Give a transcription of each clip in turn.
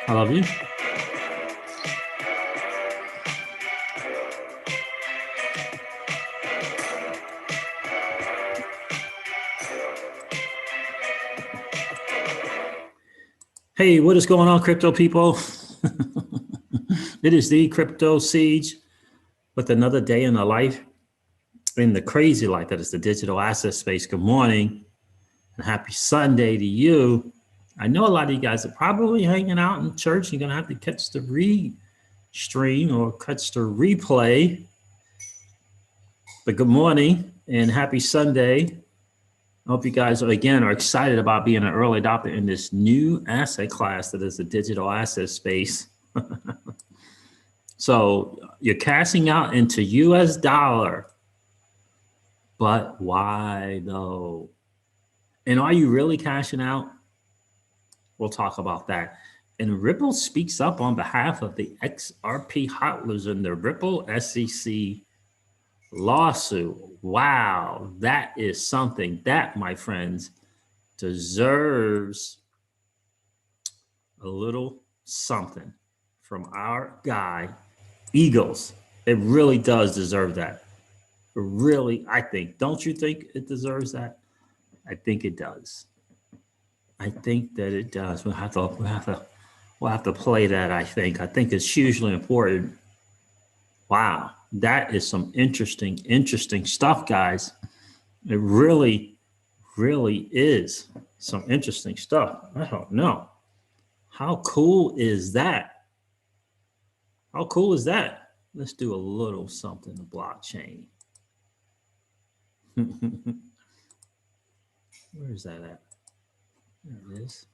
I love you. Hey, what is going on, crypto people? It is the Crypto Siege with another day in the life, in the crazy life that is the digital asset space. Good morning and happy Sunday to you. I know a lot of you guys are probably hanging out in church. You're going to have to catch the stream or catch the replay. But good morning and happy Sunday. I hope you guys are excited about being an early adopter in this new asset class that is the digital asset space. So you're cashing out into US dollar, but why though? And are you really cashing out? We'll talk about that. And Ripple speaks up on behalf of the XRP Hoders in the Ripple SEC lawsuit. Wow, that is something that, my friends, deserves a little something from our guy, Eagles. It really does deserve that. Really, I think. Don't you think it deserves that? I think it does. I think that it does. We'll have to play that. I think it's hugely important. Wow, that is some interesting stuff, guys. It really is some interesting stuff. I don't know. How cool is that? How cool is that? Let's do a little something to blockchain. Where is that at? There it is.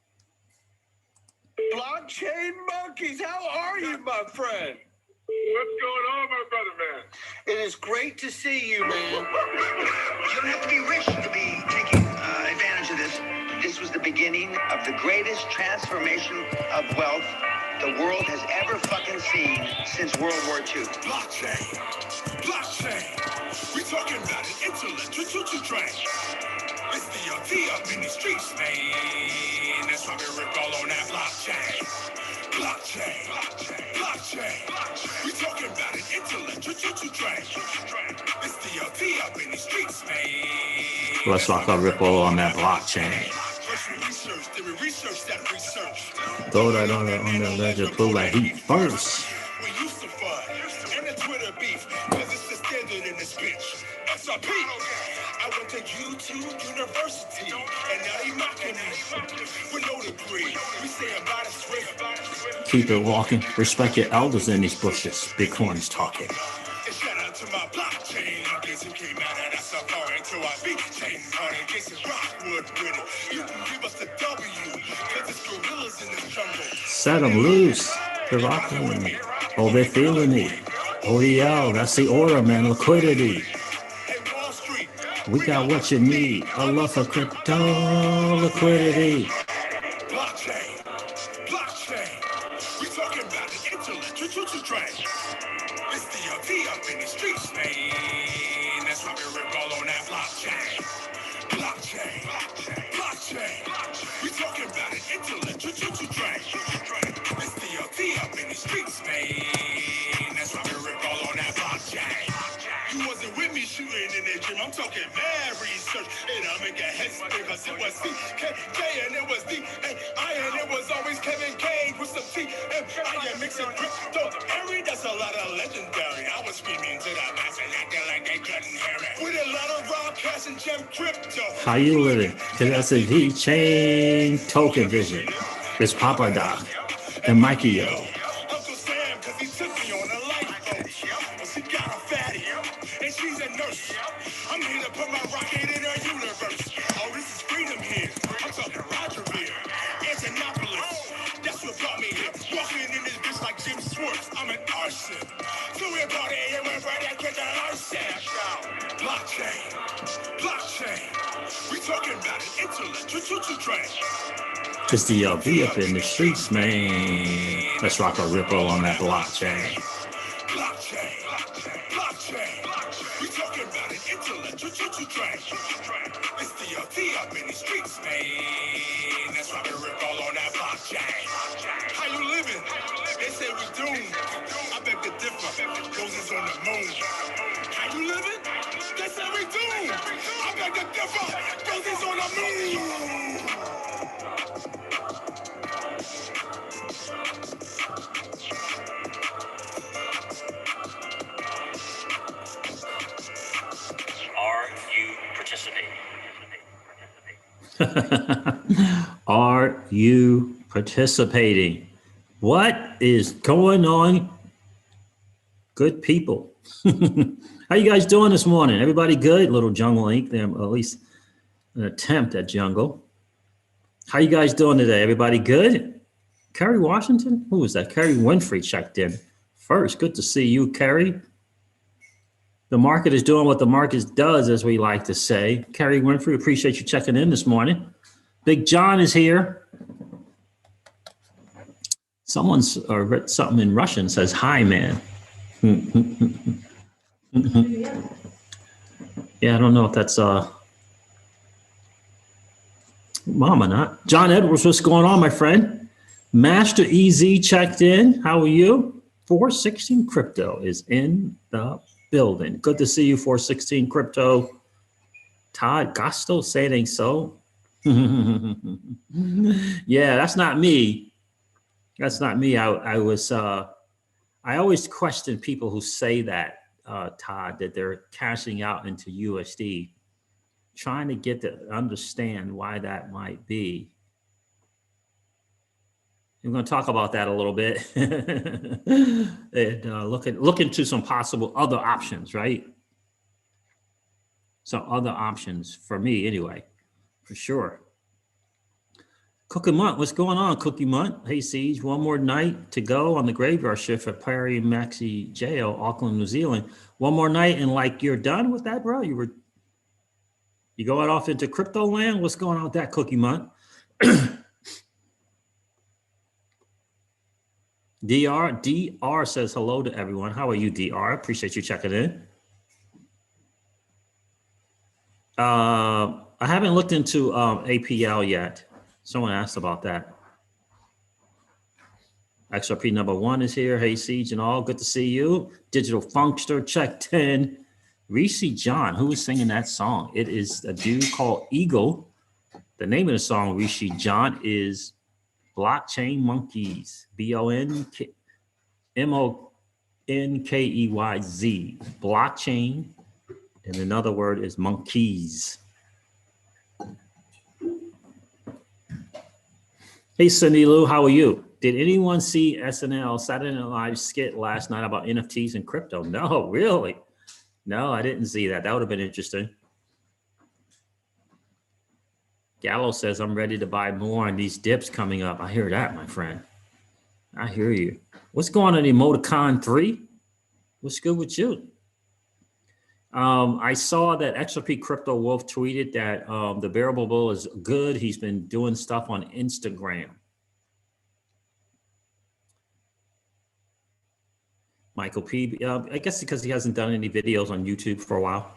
Blockchain monkeys, how are you, my friend? What's going on, my brother, man? It is great to see you, man. You don't have to be rich to be taking advantage of this. This was the beginning of the greatest transformation of wealth the world has ever fucking seen since World War II. Blockchain. We talking about an intellectual train. It's the up in the streets, man. That's why we rip all on that blockchain. We talking about an intellectual train. It's the up in the streets, man. Let's rock a Ripple on that blockchain. Throw that on the ledger, pull that heat first. We used to fight and the Twitter beef, cause it's the standard in this bitch. XRP. I went to YouTube University, and now they mocking me with no degree. We say about it straight. Keep it walking. Respect your elders in these bushes. Bitcoin's talking. And shout out to my blockchain. I guess it came out of that safari to our beat chain. In case it's Rockwood with it. You can give us the W, cause it's gorillas in this jungle. Set them loose. They're rocking with me. Oh, they're feeling it. ODL, that's the order, man. Liquidity. We got what you need. A love for crypto liquidity. Blockchain. We talking about the intellectual train. It's the up in the streets, man. That's why we rip all on that blockchain. We talking about an intellectual train. It's the up in the streets, man. That's why we rip all on that blockchain. You wasn't with me shooting in the gym. I'm talking mad research. And I make a head spin because it was CKK and it was D-A-I and it was always Kevin K with some T-M-I and mixing crypto. That's a lot of legendary. I was screaming to the masses acting like they couldn't hear it. With a lot of raw cash and gem crypto. How you living? Cause that's a V-Chain token vision. It's Papa Doc and Mikey O. Uncle Sam, cause he took me on a lifeboat. She got a fatty, and she's a nurse. I'm here to put my rocket in her universe. Oh, this is freedom here. I'm talking Rogerville, Antonopolis. That's what brought me here. Walking in this bitch like Jim Swartz. I'm an arson. So we're about to hear where I get the arson. Blockchain. We talking about an intellectual train. It's the LV up in the streets, man. Let's rock a Ripple on that blockchain. Blockchain. We talking about an intellectual train. It's the up in the streets, man. That's why we rip all on that blockchain. How you living? June. I beg to differ. Roses on the moon. How you living? That's how we do. I beg to differ. Roses on the moon. Are you participating? Are you participating? What is going on? Good people. How you guys doing this morning? Everybody good? Little Jungle Inc. There, at least an attempt at jungle. How you guys doing today? Everybody good? Kerry Washington? Who was that? Kerry Winfrey checked in first. Good to see you, Kerry. The market is doing what the market does, as we like to say. Kerry Winfrey, appreciate you checking in this morning. Big John is here. Someone's wrote something in Russian, says, hi, man. Yeah, I don't know if that's mom or not. John Edwards, what's going on, my friend? Master EZ checked in. How are you? 416 Crypto is in the building. Good to see you, 416 Crypto. Todd Gosto, say it ain't so. Yeah, that's not me. That's not me. I always question people who say that, Todd, that they're cashing out into USD, trying to get to understand why that might be. We're going to talk about that a little bit and look into some possible other options, right? Some other options for me anyway, for sure. Cookie Munt, what's going on, Cookie Munt? Hey, Siege, one more night to go on the graveyard shift at Perry Maxi Jail, Auckland, New Zealand. One more night and like you're done with that, bro? You going off into crypto land? What's going on with that, Cookie Munt? DR says hello to everyone. How are you, DR? Appreciate you checking in. I haven't looked into APL yet. Someone asked about that. XRP number 1 is here. Hey, Siege and all. Good to see you. Digital Funkster, check 10. Reese John, who is singing that song? It is a dude called Eagle. The name of the song, Reese John, is Blockchain Monkeys. BONKMONKEYZ. Blockchain. And another word is monkeys. Hey, Cindy Lou, how are you? Did anyone see SNL Saturday Night Live skit last night about NFTs and crypto? No, really? No, I didn't see that. That would have been interesting. Gallo says, I'm ready to buy more on these dips coming up. I hear that, my friend. I hear you. What's going on in Emoticon 3? What's good with you? I saw that XRP Crypto Wolf tweeted that the Bearable Bull is good. He's been doing stuff on Instagram. Michael P. I guess because he hasn't done any videos on YouTube for a while.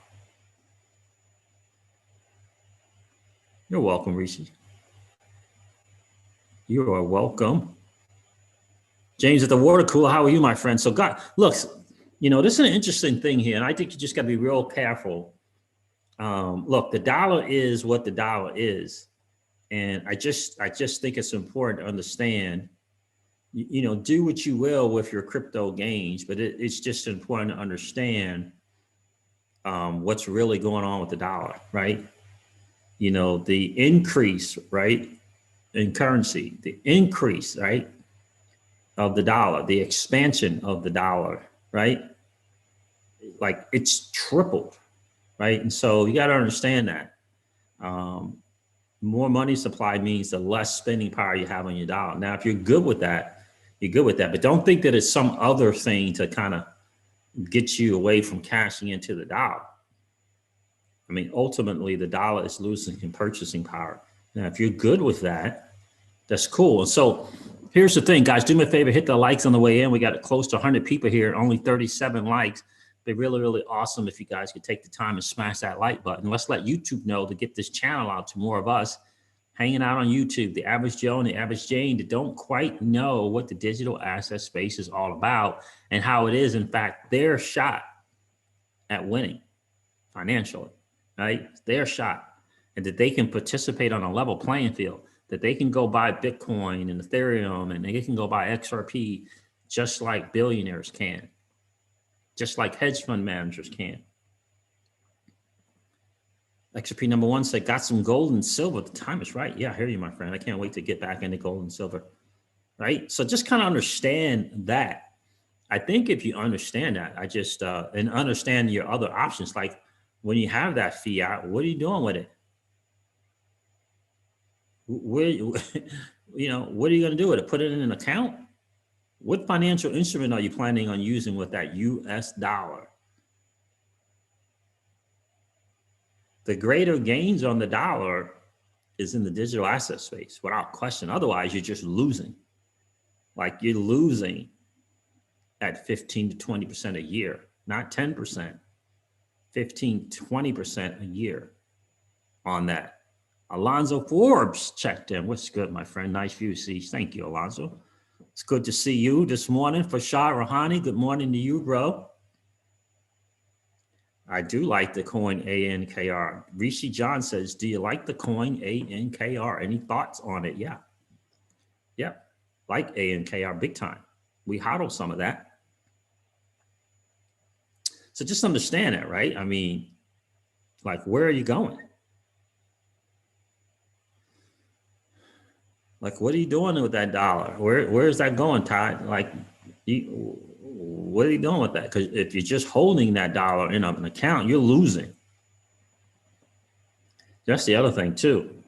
You're welcome, Rishi. You are welcome. James at the water cooler, how are you, my friend? So God, look, you know, this is an interesting thing here, and I think you just got to be real careful. Look, the dollar is what the dollar is, and I just think it's important to understand. You know, do what you will with your crypto gains, but it's just important to understand what's really going on with the dollar, right? You know, the increase, right, in currency, the increase, right, of the dollar, the expansion of the dollar, right? Like it's tripled, right? And so you got to understand that more money supply means the less spending power you have on your dollar. Now, if you're good with that, you're good with that, but don't think that it's some other thing to kind of get you away from cashing into the dollar. I mean, ultimately, the dollar is losing in purchasing power. Now, if you're good with that, that's cool. And so here's the thing, guys, do me a favor, hit the likes on the way in. We got close to 100 people here, only 37 likes. It'd be really, really awesome if you guys could take the time and smash that like button. Let's let YouTube know to get this channel out to more of us. hanging out on YouTube, the average Joe and the average Jane that don't quite know what the digital asset space is all about and how it is, in fact, their shot at winning financially, right? Their shot, and that they can participate on a level playing field, that they can go buy Bitcoin and Ethereum and they can go buy XRP just like billionaires can, just like hedge fund managers can. XRP number one said, got some gold and silver. The time is right. Yeah, I hear you, my friend. I can't wait to get back into gold and silver, right? So just kind of understand that. I think if you understand that, and understand your other options, like when you have that fiat, what are you doing with it? Where, what are you going to do with it? Put it in an account? What financial instrument are you planning on using with that US dollar? The greater gains on the dollar is in the digital asset space, without question. Otherwise, you're just losing. Like you're losing at 15 to 20% a year, not 10%, 15, 20% a year on that. Alonzo Forbes checked in. What's good, my friend? Nice view, see. Thank you, Alonzo. It's good to see you this morning. Fashad Rahani, good morning to you, bro. I do like the coin ANKR. Rishi John says, do you like the coin ANKR? Any thoughts on it? Yeah. Yeah. Like ANKR big time. We hodl some of that. So just understand that, right? I mean, like, where are you going? Like, what are you doing with that dollar? Where is that going, Todd? Like, what are you doing with that? Because if you're just holding that dollar in an account, you're losing. That's the other thing too.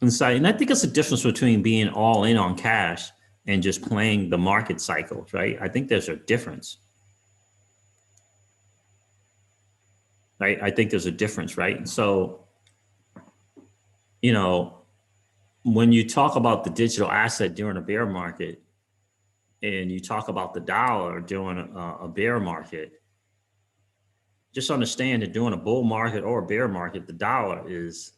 And I think it's a difference between being all in on cash and just playing the market cycles, right? I think there's a difference. Right? I think there's a difference, right? And so, when you talk about the digital asset during a bear market and you talk about the dollar during a bear market, just understand that during a bull market or a bear market, the dollar is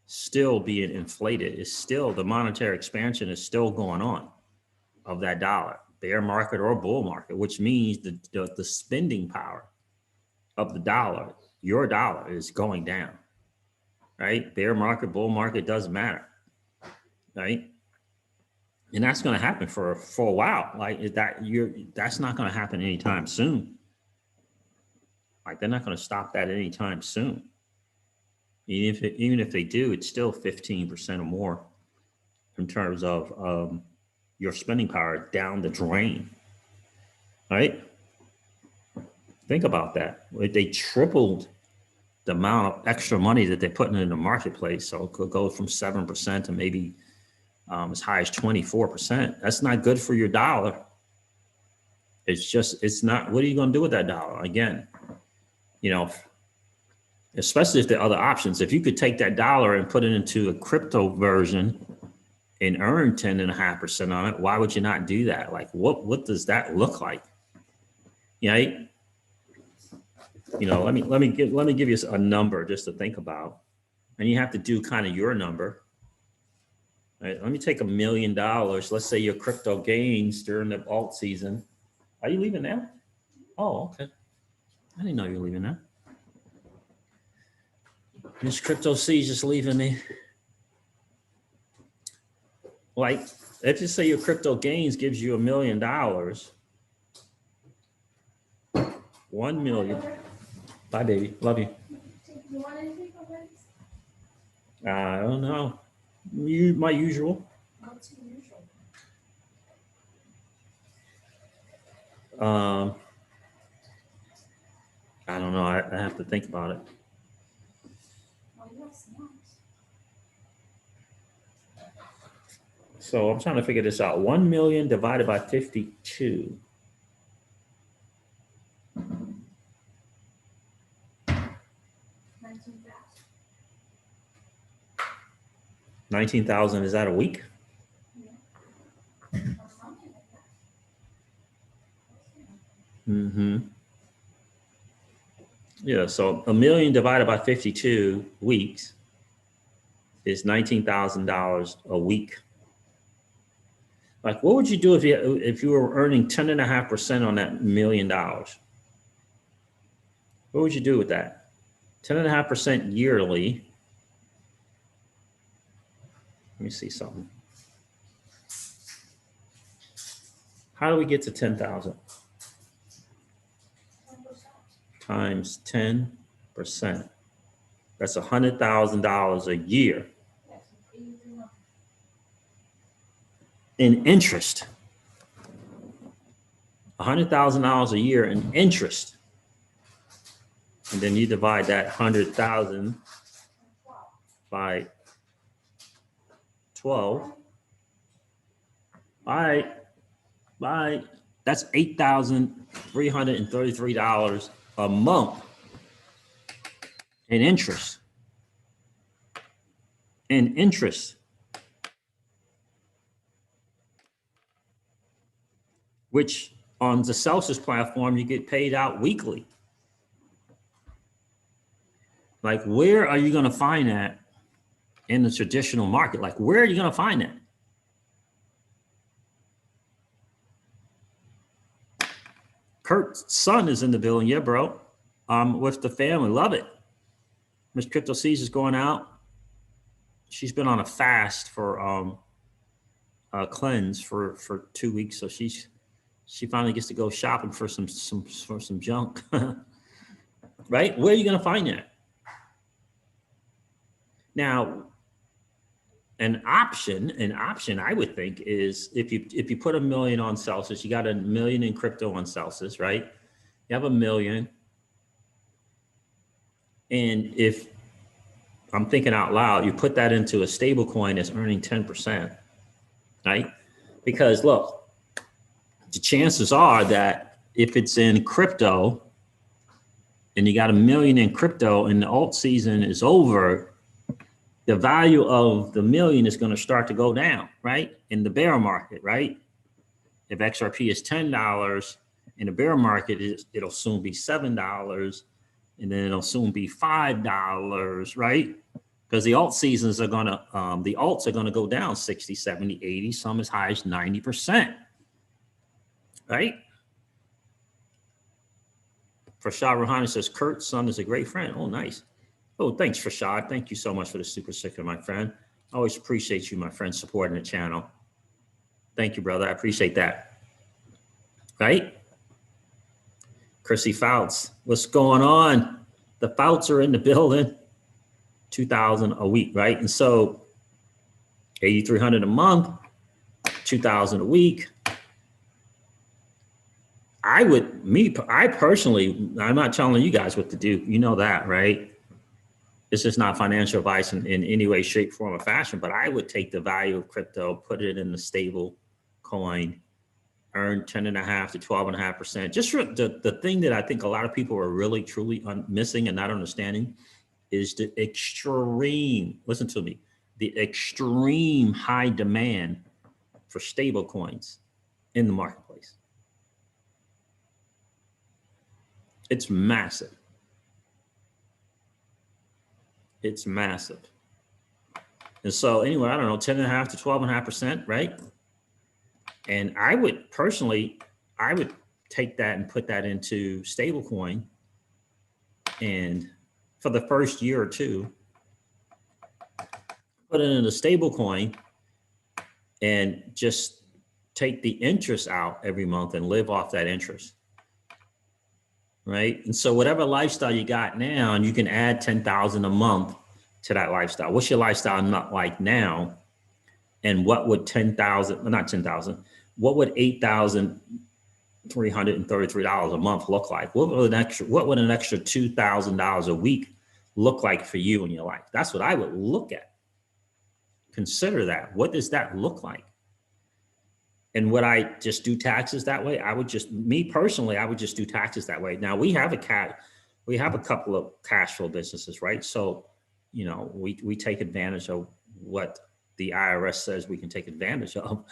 still being inflated. It's still, the monetary expansion is still going on of that dollar, bear market or bull market, which means the spending power of the dollar, your dollar, is going down, right? Bear market, bull market, doesn't matter, right? And that's going to happen for a while. Like that's not going to happen anytime soon. Like they're not going to stop that anytime soon. Even if they do, it's still 15% or more in terms of your spending power down the drain, right? Think about that. They tripled the amount of extra money that they're putting in the marketplace. So it could go from 7% to maybe as high as 24%. That's not good for your dollar. It's not, what are you going to do with that dollar? Again, especially if there are other options. If you could take that dollar and put it into a crypto version and earn 10.5% on it, why would you not do that? Like, what does that look like? Right? Let me give you a number just to think about, and you have to do kind of your number. Right, let me take $1 million. Let's say your crypto gains during the alt season. Are you leaving now? Oh, okay. I didn't know you were leaving now. This crypto C just leaving me. Like, let's just say your crypto gains gives you $1 million. 1 million. Bye, baby. Love you. You want anything from it? I don't know. My usual. What's your usual? I don't know. I have to think about it. Oh, you have snacks. So I'm trying to figure this out. 1 million divided by 52. $19,000. Is that a week? Mm-hmm. Yeah, so 1 million divided by 52 weeks is $19,000 a week. Like, what would you do if you were earning 10.5% on that $1 million? What would you do with that? 10.5% yearly. Let me see something. How do we get to 10,000? 10%. Times 10%. That's $100,000 a year Yes, 83 months. in interest. $100,000 a year in interest. And then you divide that 100,000 by 12. By that's $8,333 a month in interest. In interest. Which on the Celsius platform, you get paid out weekly. Like, where are you going to find that in the traditional market? Like, where are you going to find that? Kurt's son is in the building. Yeah, bro. With the family. Love it. Miss Crypto C's is going out. She's been on a fast for a cleanse for 2 weeks. So she finally gets to go shopping for some junk. Right? Where are you going to find that? Now, an option I would think is if you put $1 million on Celsius, you got $1 million in crypto on Celsius, right? You have $1 million. And if I'm thinking out loud, you put that into a stable coin that's earning 10%, right? Because look, the chances are that if it's in crypto and you got $1 million in crypto and the alt season is over, the value of the $1 million is going to start to go down, right? In the bear market, right? If XRP is $10 in the bear market, it'll soon be $7, and then it'll soon be $5, right? Because the alt seasons are going to, the alts are going to go down 60, 70, 80, some as high as 90%, right? Farshad Rouhani says, Kurt's son is a great friend. Oh, nice. Oh, thanks, Farshad. Thank you so much for the super sticker, my friend. I always appreciate you, my friend, supporting the channel. Thank you, brother. I appreciate that. Right? Chrissy Fouts, what's going on? The Fouts are in the building. 2,000 a week, right? And so 8,300 a month, 2,000 a week. I personally, I'm not telling you guys what to do. You know that, right? This is not financial advice in any way, shape, form, or fashion, but I would take the value of crypto, put it in the stable coin, earn 10.5 to 12.5%. Just for the thing that I think a lot of people are really, truly missing and not understanding is the extreme, listen to me, the extreme high demand for stable coins in the marketplace. It's massive. It's massive. And so anyway, I don't know, 10.5 to 12.5%, right? And I would personally, I would take that and put that into stablecoin, and for the first year or two, put it in a stablecoin and just take the interest out every month and live off that interest. Right? And so whatever lifestyle you got now, and you can add 10,000 a month to that lifestyle. What's your lifestyle not like now? And what would 10,000, not 10,000, what would $8,333 a month look like? What would an extra $2,000 a week look like for you in your life? That's what I would look at. Consider that. What does that look like? And would I just do taxes that way? I would just, me personally, I would just do taxes that way. Now we have a couple of cash flow businesses, right? So, you know, we take advantage of what the IRS says we can take advantage of,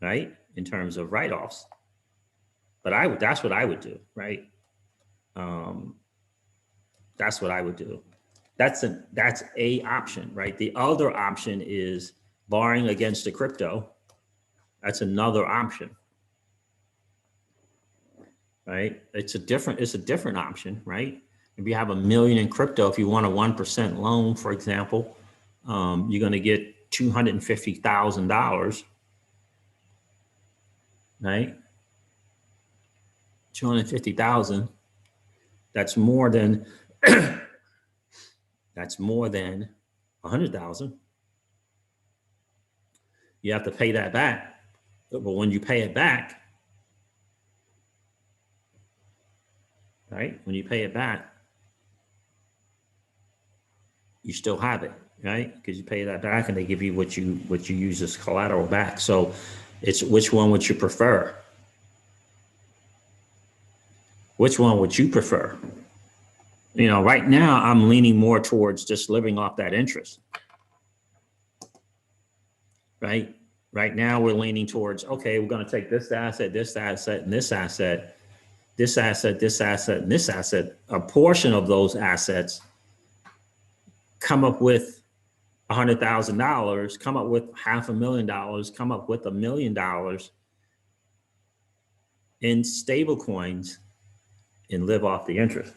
right? In terms of write-offs. But that's what I would do, right? That's what I would do. That's a option, right? The other option is borrowing against the crypto. That's another option, right? It's a different option, right? If you have $1 million in crypto, if you want a 1% loan, for example, you're going to get $250,000, right? 250,000. That's more than 100,000. You have to pay that back, but when you pay it back, right? When you pay it back, you still have it, right? Because you pay that back, and they give you what you use as collateral back. So, it's which one would you prefer? Which one would you prefer? You know, right now I'm leaning more towards just living off that interest. Right? Right now we're leaning towards, okay, we're going to take this asset, and this asset, and this asset, this asset, this asset, and this asset. A portion of those assets come up with $100,000, come up with $500,000, come up with $1 million in stable coins and live off the interest.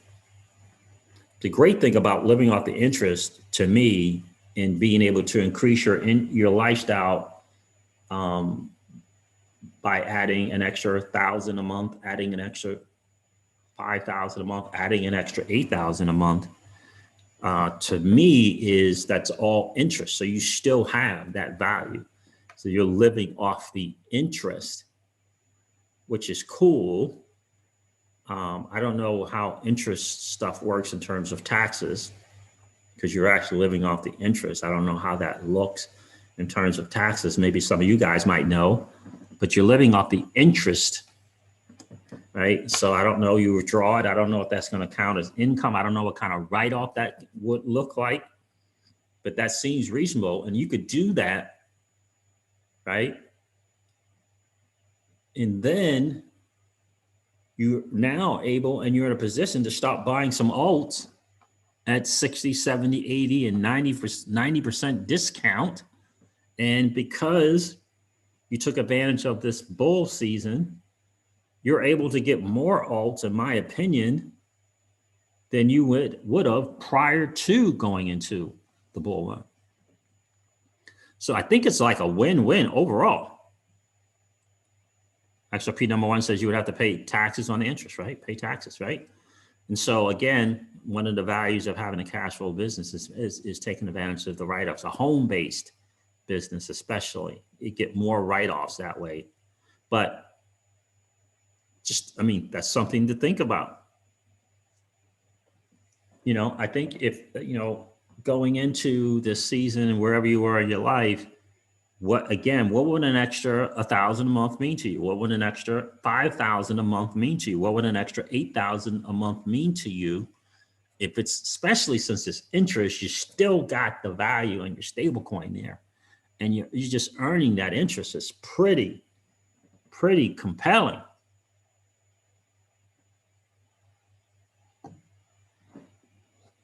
The great thing about living off the interest, to me, and being able to increase your lifestyle by adding an extra 1,000 a month, adding an extra 5,000 a month, adding an extra 8,000 a month, to me is that's all interest. So you still have that value. So you're living off the interest, which is cool. I don't know how interest stuff works in terms of taxes, because you're actually living off the interest. I don't know how that looks in terms of taxes. Maybe some of you guys might know, but you're living off the interest, right? So I don't know, you withdraw it. I don't know if that's going to count as income. I don't know what kind of write-off that would look like, but that seems reasonable. And you could do that, right? And then you're now able, and you're in a position to start buying some alts at 60, 70, 80, and 90% discount. And because you took advantage of this bull season, you're able to get more alts, in my opinion, than you would have prior to going into the bull run. So I think it's like a win-win overall. XRP number one says you would have to pay taxes on the interest, right? Pay taxes, right? And so again, one of the values of having a cash flow business is taking advantage of the write-offs. A home-based business especially, you get more write-offs that way. But just, I mean, that's something to think about. You know, I think if, you know, going into this season and wherever you are in your life, what would an extra 1,000 a month mean to you? What would an extra 5,000 a month mean to you? What would an extra 8,000 a month mean to you? If it's, especially since it's interest, you still got the value in your stable coin there, and you're just earning that interest. It's pretty compelling.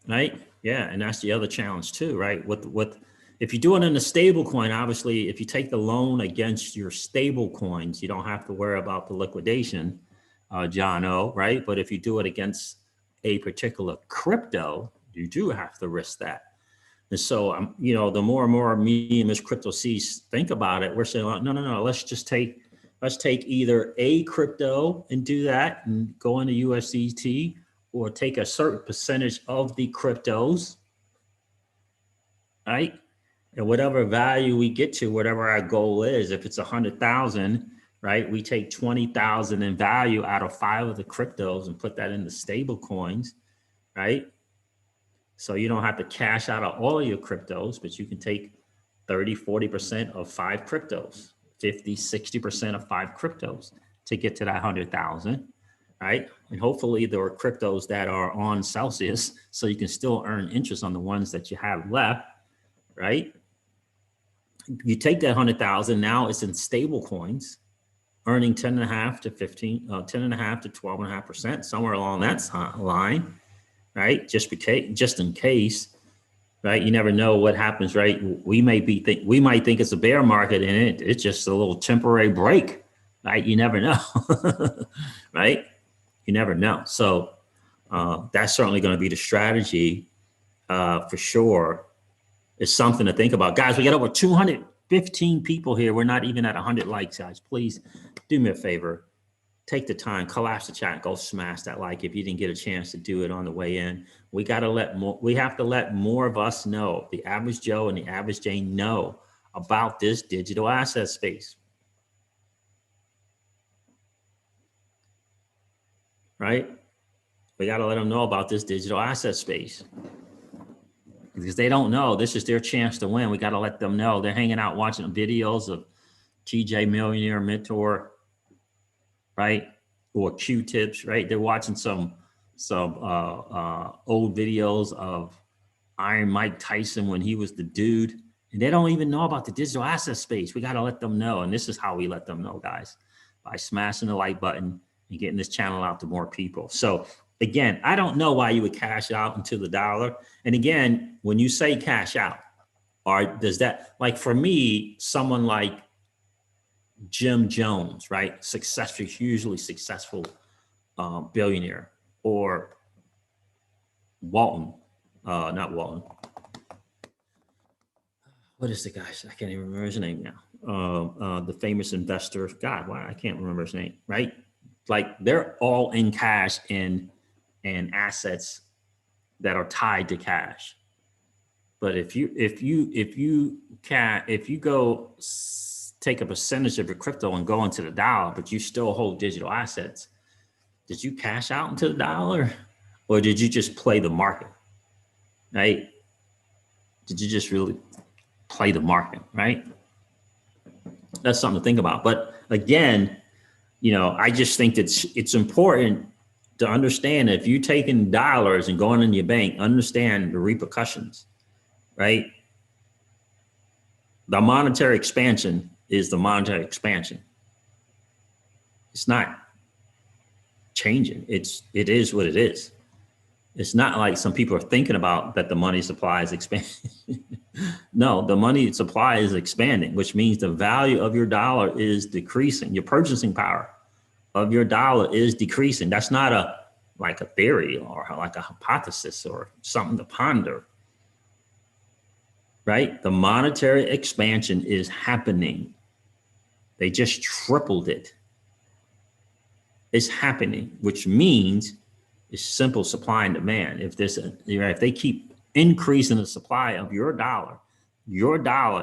Right? Yeah, and that's the other challenge too, right? What if you do it in a stable coin, obviously, if you take the loan against your stable coins, you don't have to worry about the liquidation, John O, right? But if you do it against a particular crypto, you do have to risk that. And so, you know, the more and more me and Miss Crypto C's think about it, we're saying, well, no, let's take either a crypto and do that and go into USDT, or take a certain percentage of the cryptos, right? And whatever value we get to, whatever our goal is, if it's 100,000, right? We take 20,000 in value out of 5 of the cryptos and put that in the stable coins, right? So you don't have to cash out of all of your cryptos, but you can take 30, 40% of 5 cryptos, 50, 60% of 5 cryptos to get to that 100,000, right? And hopefully there are cryptos that are on Celsius, so you can still earn interest on the ones that you have left, right? You take that 100,000, now it's in stable coins, earning 10.5 to 15, 10.5 to 12.5%, somewhere along that line, right? Just in case. right? You never know what happens, right? We might think it's a bear market and it's just a little temporary break, right? You never know, right? You never know. So that's certainly going to be the strategy for sure. It's something to think about. Guys, we got over 215 people here. We're not even at 100 likes, guys. Please do me a favor. Take the time, collapse the chat, go smash that like if you didn't get a chance to do it on the way in. We have to let more of us know, the average Joe and the average Jane know about this digital asset space. Right? We got to let them know about this digital asset space. Because they don't know, this is their chance to win. We got to let them know. They're hanging out watching videos of TJ Millionaire Mentor, right? Or Q-tips, right? They're watching some old videos of Iron Mike Tyson when he was the dude, and they don't even know about the digital asset space. We got to let them know, and this is how we let them know, guys, by smashing the like button and getting this channel out to more people. So again, I don't know why you would cash out into the dollar. And again, when you say cash out, or does that, like for me, someone like Jim Jones, right? Successful, hugely successful billionaire, or Walton, not Walton. What is the guy? I can't even remember his name now. The famous investor. God, why I can't remember his name, right? Like they're all in cash and assets that are tied to cash. But if you go take a percentage of your crypto and go into the dollar, but you still hold digital assets, did you cash out into the dollar, or did you just play the market? Right? Did you just really play the market? Right? That's something to think about. But again, you know, I just think that it's important to understand that if you're taking dollars and going in your bank, understand the repercussions, right? The monetary expansion is the monetary expansion. It's not changing. It is what it is. It's not like some people are thinking about that the money supply is expanding. No, the money supply is expanding, which means the value of your dollar is decreasing. Your purchasing power of your dollar is decreasing. That's not like a theory or like a hypothesis or something to ponder, right? The monetary expansion is happening. They just tripled it. It's happening, which means it's simple supply and demand. If they keep increasing the supply of your dollar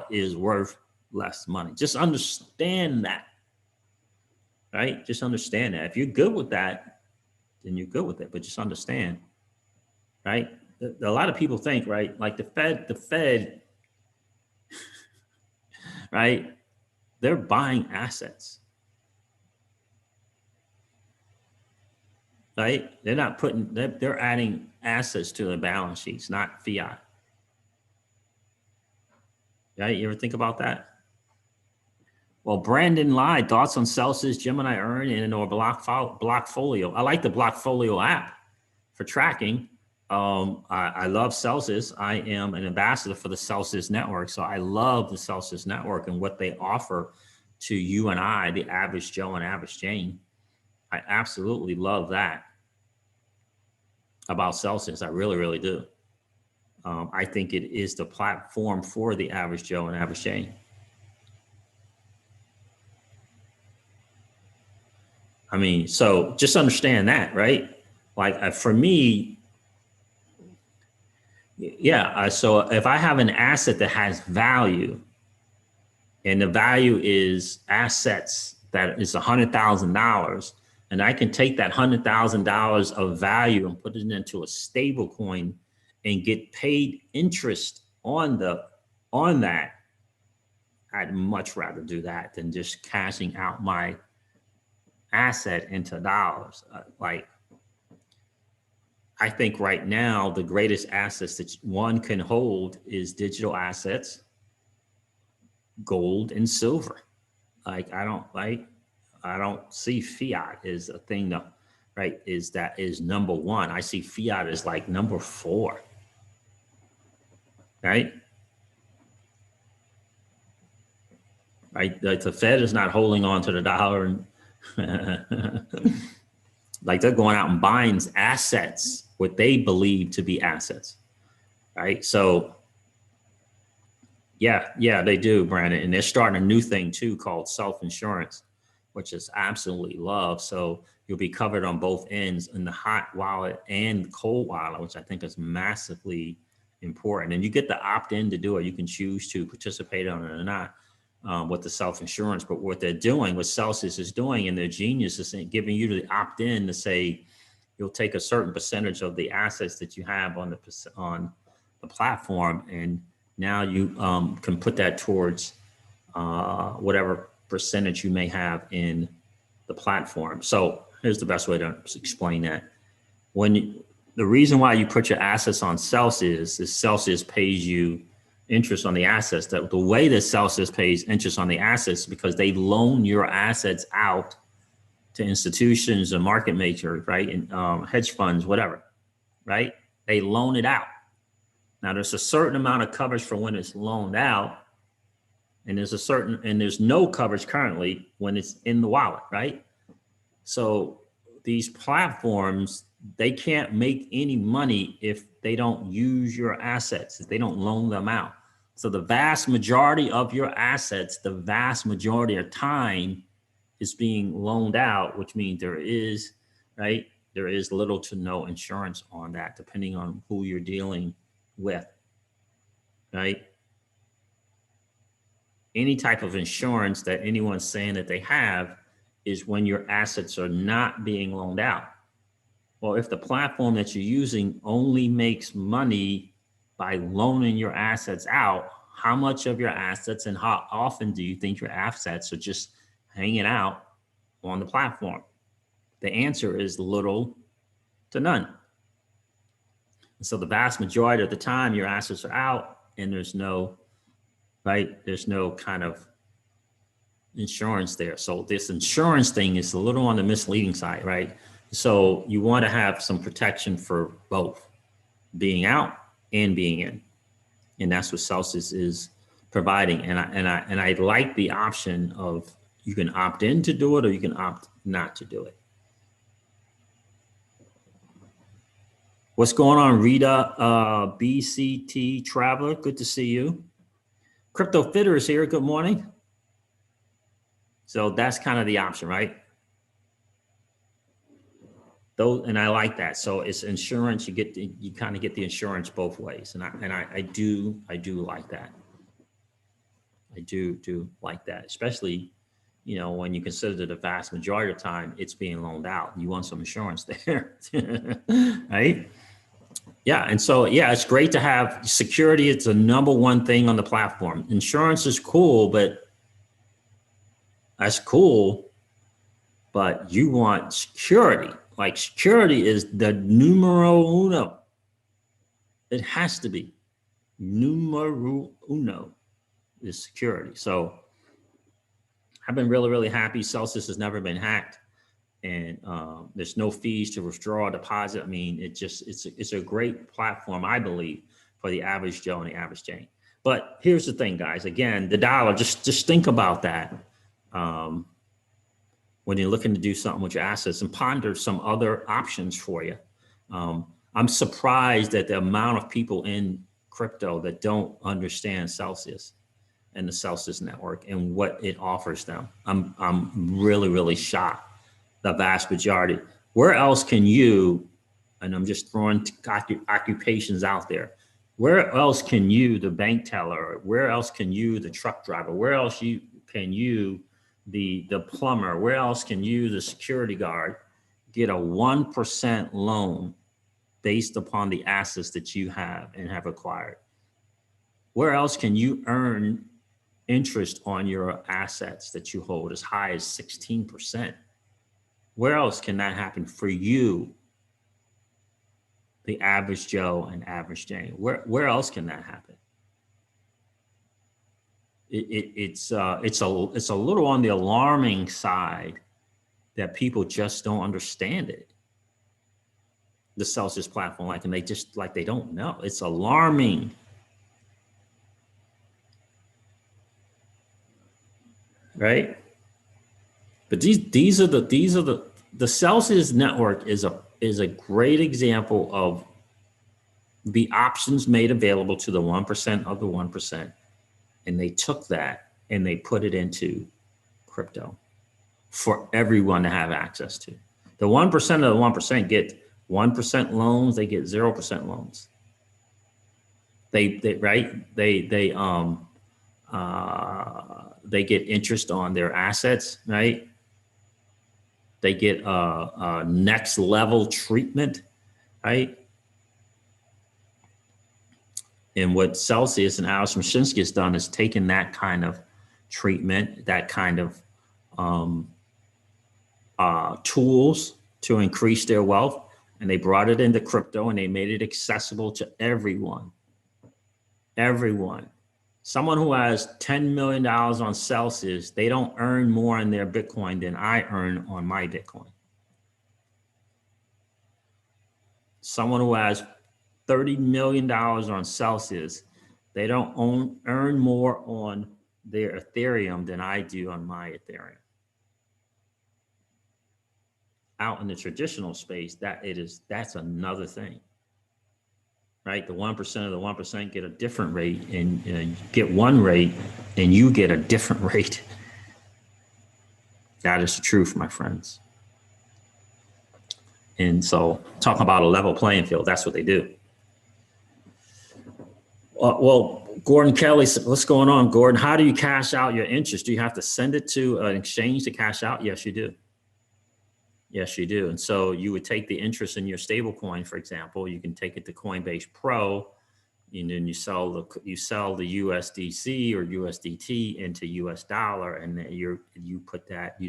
is worth less money. Just understand that, right? Just understand that. If you're good with that, then you're good with it. But just understand, right? A lot of people think, right? Like the Fed, right? They're buying assets, right? They're not they're adding assets to the balance sheets, not fiat. Right? You ever think about that? Well, Brandon lied. Thoughts on Celsius, Gemini Earn, and or Blockfolio. I like the Blockfolio app for tracking. I love Celsius. I am an ambassador for the Celsius network. So I love the Celsius network and what they offer to you and I, the average Joe and average Jane. I absolutely love that about Celsius. I really, really do. I think it is the platform for the average Joe and average Jane. I mean, so just understand that, right? Like for me, yeah. So if I have an asset that has value, and the value is assets that is $100,000, and I can take that $100,000 of value and put it into a stable coin and get paid interest on that, I'd much rather do that than just cashing out my asset into dollars. I think right now the greatest assets that one can hold is digital assets, gold and silver. I don't see fiat as a thing that, right, is number one. I see fiat as like number 4. right? Right. The Fed is not holding on to the dollar and like they're going out and buying assets, what they believe to be assets, right? So yeah, they do, Brandon, and they're starting a new thing too called self-insurance, which is absolutely love. So you'll be covered on both ends in the hot wallet and cold wallet, which I think is massively important. And you get to opt in to do it. You can choose to participate on it or not with the self-insurance. But what they're doing, what Celsius is doing, and their genius is giving you the opt in to say you'll take a certain percentage of the assets that you have on the platform, and now you can put that towards whatever percentage you may have in the platform. So here's the best way to explain that. The reason why you put your assets on Celsius is Celsius pays you interest on the assets. That the way that Celsius pays interest on the assets is because they loan your assets out to institutions and market makers, right? And hedge funds, whatever, right? They loan it out. Now there's a certain amount of coverage for when it's loaned out, and there's no coverage currently when it's in the wallet, right? So these platforms, they can't make any money if they don't use your assets, if they don't loan them out. So the vast majority of your assets, the vast majority of time is being loaned out, which means there is little to no insurance on that, depending on who you're dealing with, right? Any type of insurance that anyone's saying that they have is when your assets are not being loaned out. Well, if the platform that you're using only makes money by loaning your assets out, how much of your assets and how often do you think your assets are just hanging out on the platform? The answer is little to none. And so the vast majority of the time your assets are out and there's no kind of insurance there. So this insurance thing is a little on the misleading side, right? So you want to have some protection for both being out and being in. And that's what Celsius is providing. And I like the option of you can opt in to do it or you can opt not to do it. What's going on, Rita? BCT Traveler, good to see you. Crypto Fitter is here, good morning. So that's kind of the option, right? And I like that. So it's insurance. You kind of get the insurance both ways, and I do like that. I do like that, especially when you consider that the vast majority of the time it's being loaned out. You want some insurance there, right? Yeah, and so it's great to have security. It's the number one thing on the platform. Insurance is cool, but that's cool, but you want security. Like security is the numero uno. It has to be. Numero uno is security. So I've been really, really happy. Celsius has never been hacked, and there's no fees to withdraw a deposit. I mean, it's a great platform, I believe, for the average Joe and the average Jane. But here's the thing, guys. Again, the dollar. Just think about that. When you're looking to do something with your assets, and ponder some other options for you. I'm surprised at the amount of people in crypto that don't understand Celsius and the Celsius network and what it offers them. I'm really, really shocked. The vast majority. Where else can you, and I'm just throwing occupations out there, where else can you, the bank teller, where else can you, the truck driver, where else can you, the plumber, where else can you, the security guard, get a 1% loan based upon the assets that you have and have acquired? Where else can you earn interest on your assets that you hold as high as 16%? Where else can that happen for you, the average Joe and average Jane? Where else can that happen? It's a little on the alarming side that people just don't understand it. The Celsius platform, they don't know. It's alarming. right? But these are the Celsius network is a great example of the options made available to the 1% of the 1%. And they took that and they put it into crypto for everyone to have access to. The 1% of the 1% get 1% loans, they get 0% loans. They right? They get interest on their assets, right? They get next level treatment, right? And what Celsius and Alice Mashinsky has done is taken that kind of treatment, that kind of tools to increase their wealth, and they brought it into crypto and they made it accessible to everyone. Everyone. Someone who has $10 million on Celsius, they don't earn more on their Bitcoin than I earn on my Bitcoin. Someone who has $30 million on Celsius, they don't earn more on their Ethereum than I do on my Ethereum. Out in the traditional space, that's another thing, right? The 1% of the 1% get a different rate, and you get one rate, and you get a different rate. That is the truth, my friends. And so, talking about a level playing field, that's what they do. Well, Gordon Kelly, what's going on, Gordon? How do you cash out your interest? Do you have to send it to an exchange to cash out? Yes, you do. Yes, you do. And so you would take the interest in your stable coin, for example, you can take it to Coinbase Pro, and then you sell the USDC or USDT into US dollar, and then you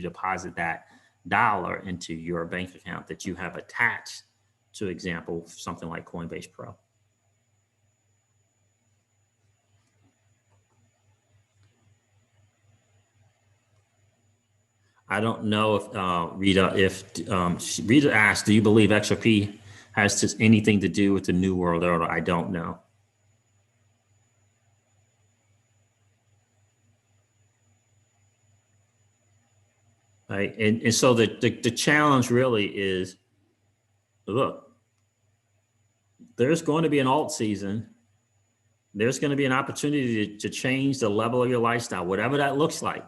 deposit that dollar into your bank account that you have attached to, example, something like Coinbase Pro. I don't know if Rita asked, do you believe XRP has anything to do with the New World Order? I don't know. Right. And so the challenge really is, look, there's going to be an alt season. There's going to be an opportunity to change the level of your lifestyle, whatever that looks like.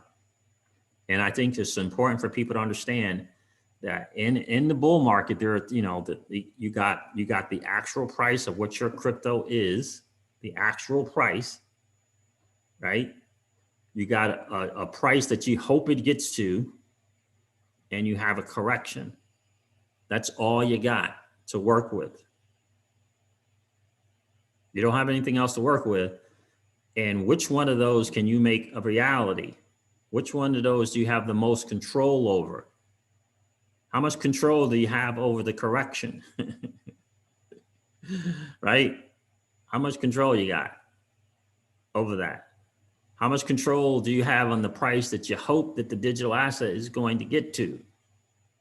And I think it's important for people to understand that in the bull market, there are, you got the actual price of what your crypto is, the actual price, right? You got a price that you hope it gets to, and you have a correction. That's all you got to work with. You don't have anything else to work with. And which one of those can you make a reality? Which one of those do you have the most control over? How much control do you have over the correction? Right? How much control you got over that? How much control do you have on the price that you hope that the digital asset is going to get to?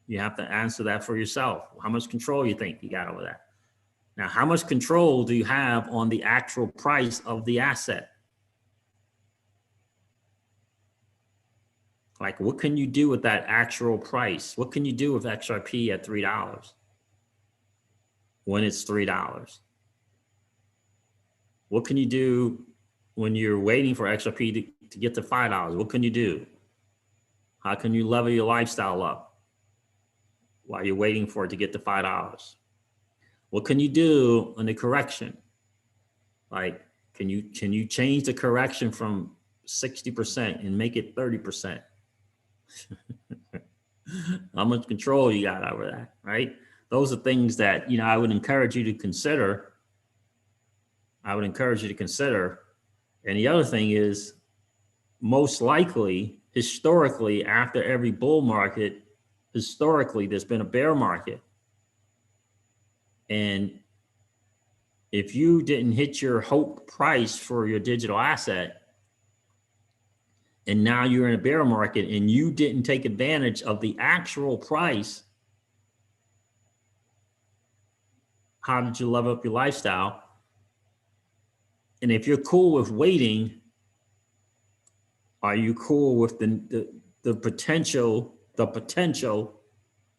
You have to answer that for yourself. How much control you think you got over that? Now, how much control do you have on the actual price of the asset? Like, what can you do with that actual price? What can you do with XRP at $3 when it's $3? What can you do when you're waiting for XRP to get to $5? What can you do? How can you level your lifestyle up while you're waiting for it to get to $5? What can you do on the correction? Like, can you change the correction from 60% and make it 30%? How much control you got over that, right? Those are things that, I would encourage you to consider. And the other thing is, most likely, historically, after every bull market, there's been a bear market. And if you didn't hit your hope price for your digital asset, and now you're in a bear market and you didn't take advantage of the actual price, how did you level up your lifestyle? And if you're cool with waiting, Are you cool with the potential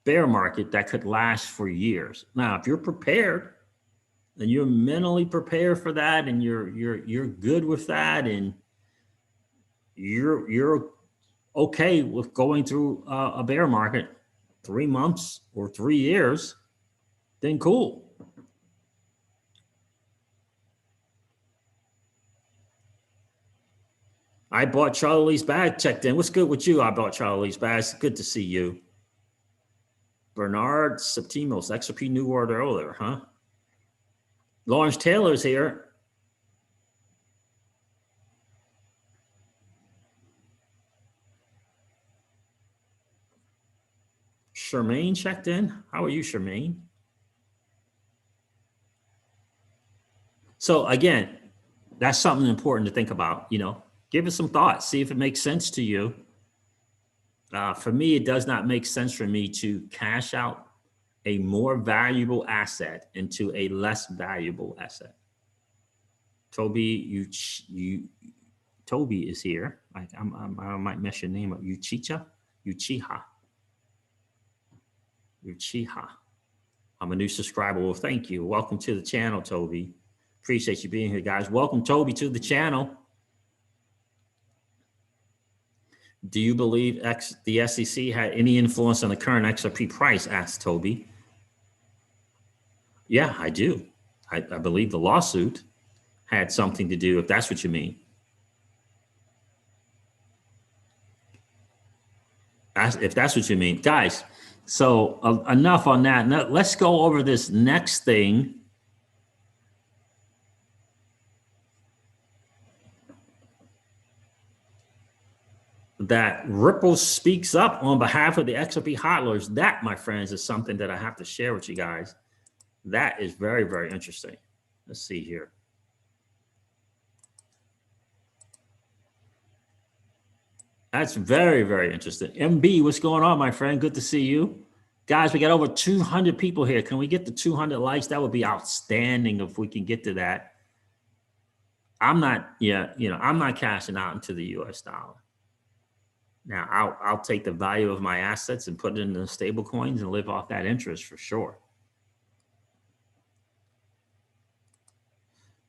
bear market that could last for years? Now, if you're prepared and you're mentally prepared for that, and you're good with that, and you're okay with going through a bear market 3 months or 3 years, then cool. I bought Charlie's bag, checked in. What's good with you? I bought Charlie's bag. It's good to see you. Bernard Septimos, XRP New World earlier, huh? Lawrence Taylor's here. Charmaine checked in. How are you, Charmaine? So again, that's something important to think about. You know, give it some thought. See if it makes sense to you. For me, it does not make sense for me to cash out a more valuable asset into a less valuable asset. Toby, Toby is here. I might mess your name up. Uchiha. I'm a new subscriber. Well, thank you. Welcome to the channel, Toby. Appreciate you being here, guys. Welcome, Toby, to the channel. Do you believe the SEC had any influence on the current XRP price? Asked Toby. Yeah, I do. I believe the lawsuit had something to do, if that's what you mean. If that's what you mean. Guys, so enough on that. Now, let's go over this next thing. That Ripple speaks up on behalf of the XRP hodlers. That, my friends, is something that I have to share with you guys. That is very, very interesting. Let's see here. That's very, very interesting. MB, what's going on, my friend? Good to see you. Guys, we got over 200 people here. Can we get to 200 likes? That would be outstanding if we can get to that. I'm not, I'm not cashing out into the US dollar. Now, I'll take the value of my assets and put it into stable coins and live off that interest for sure.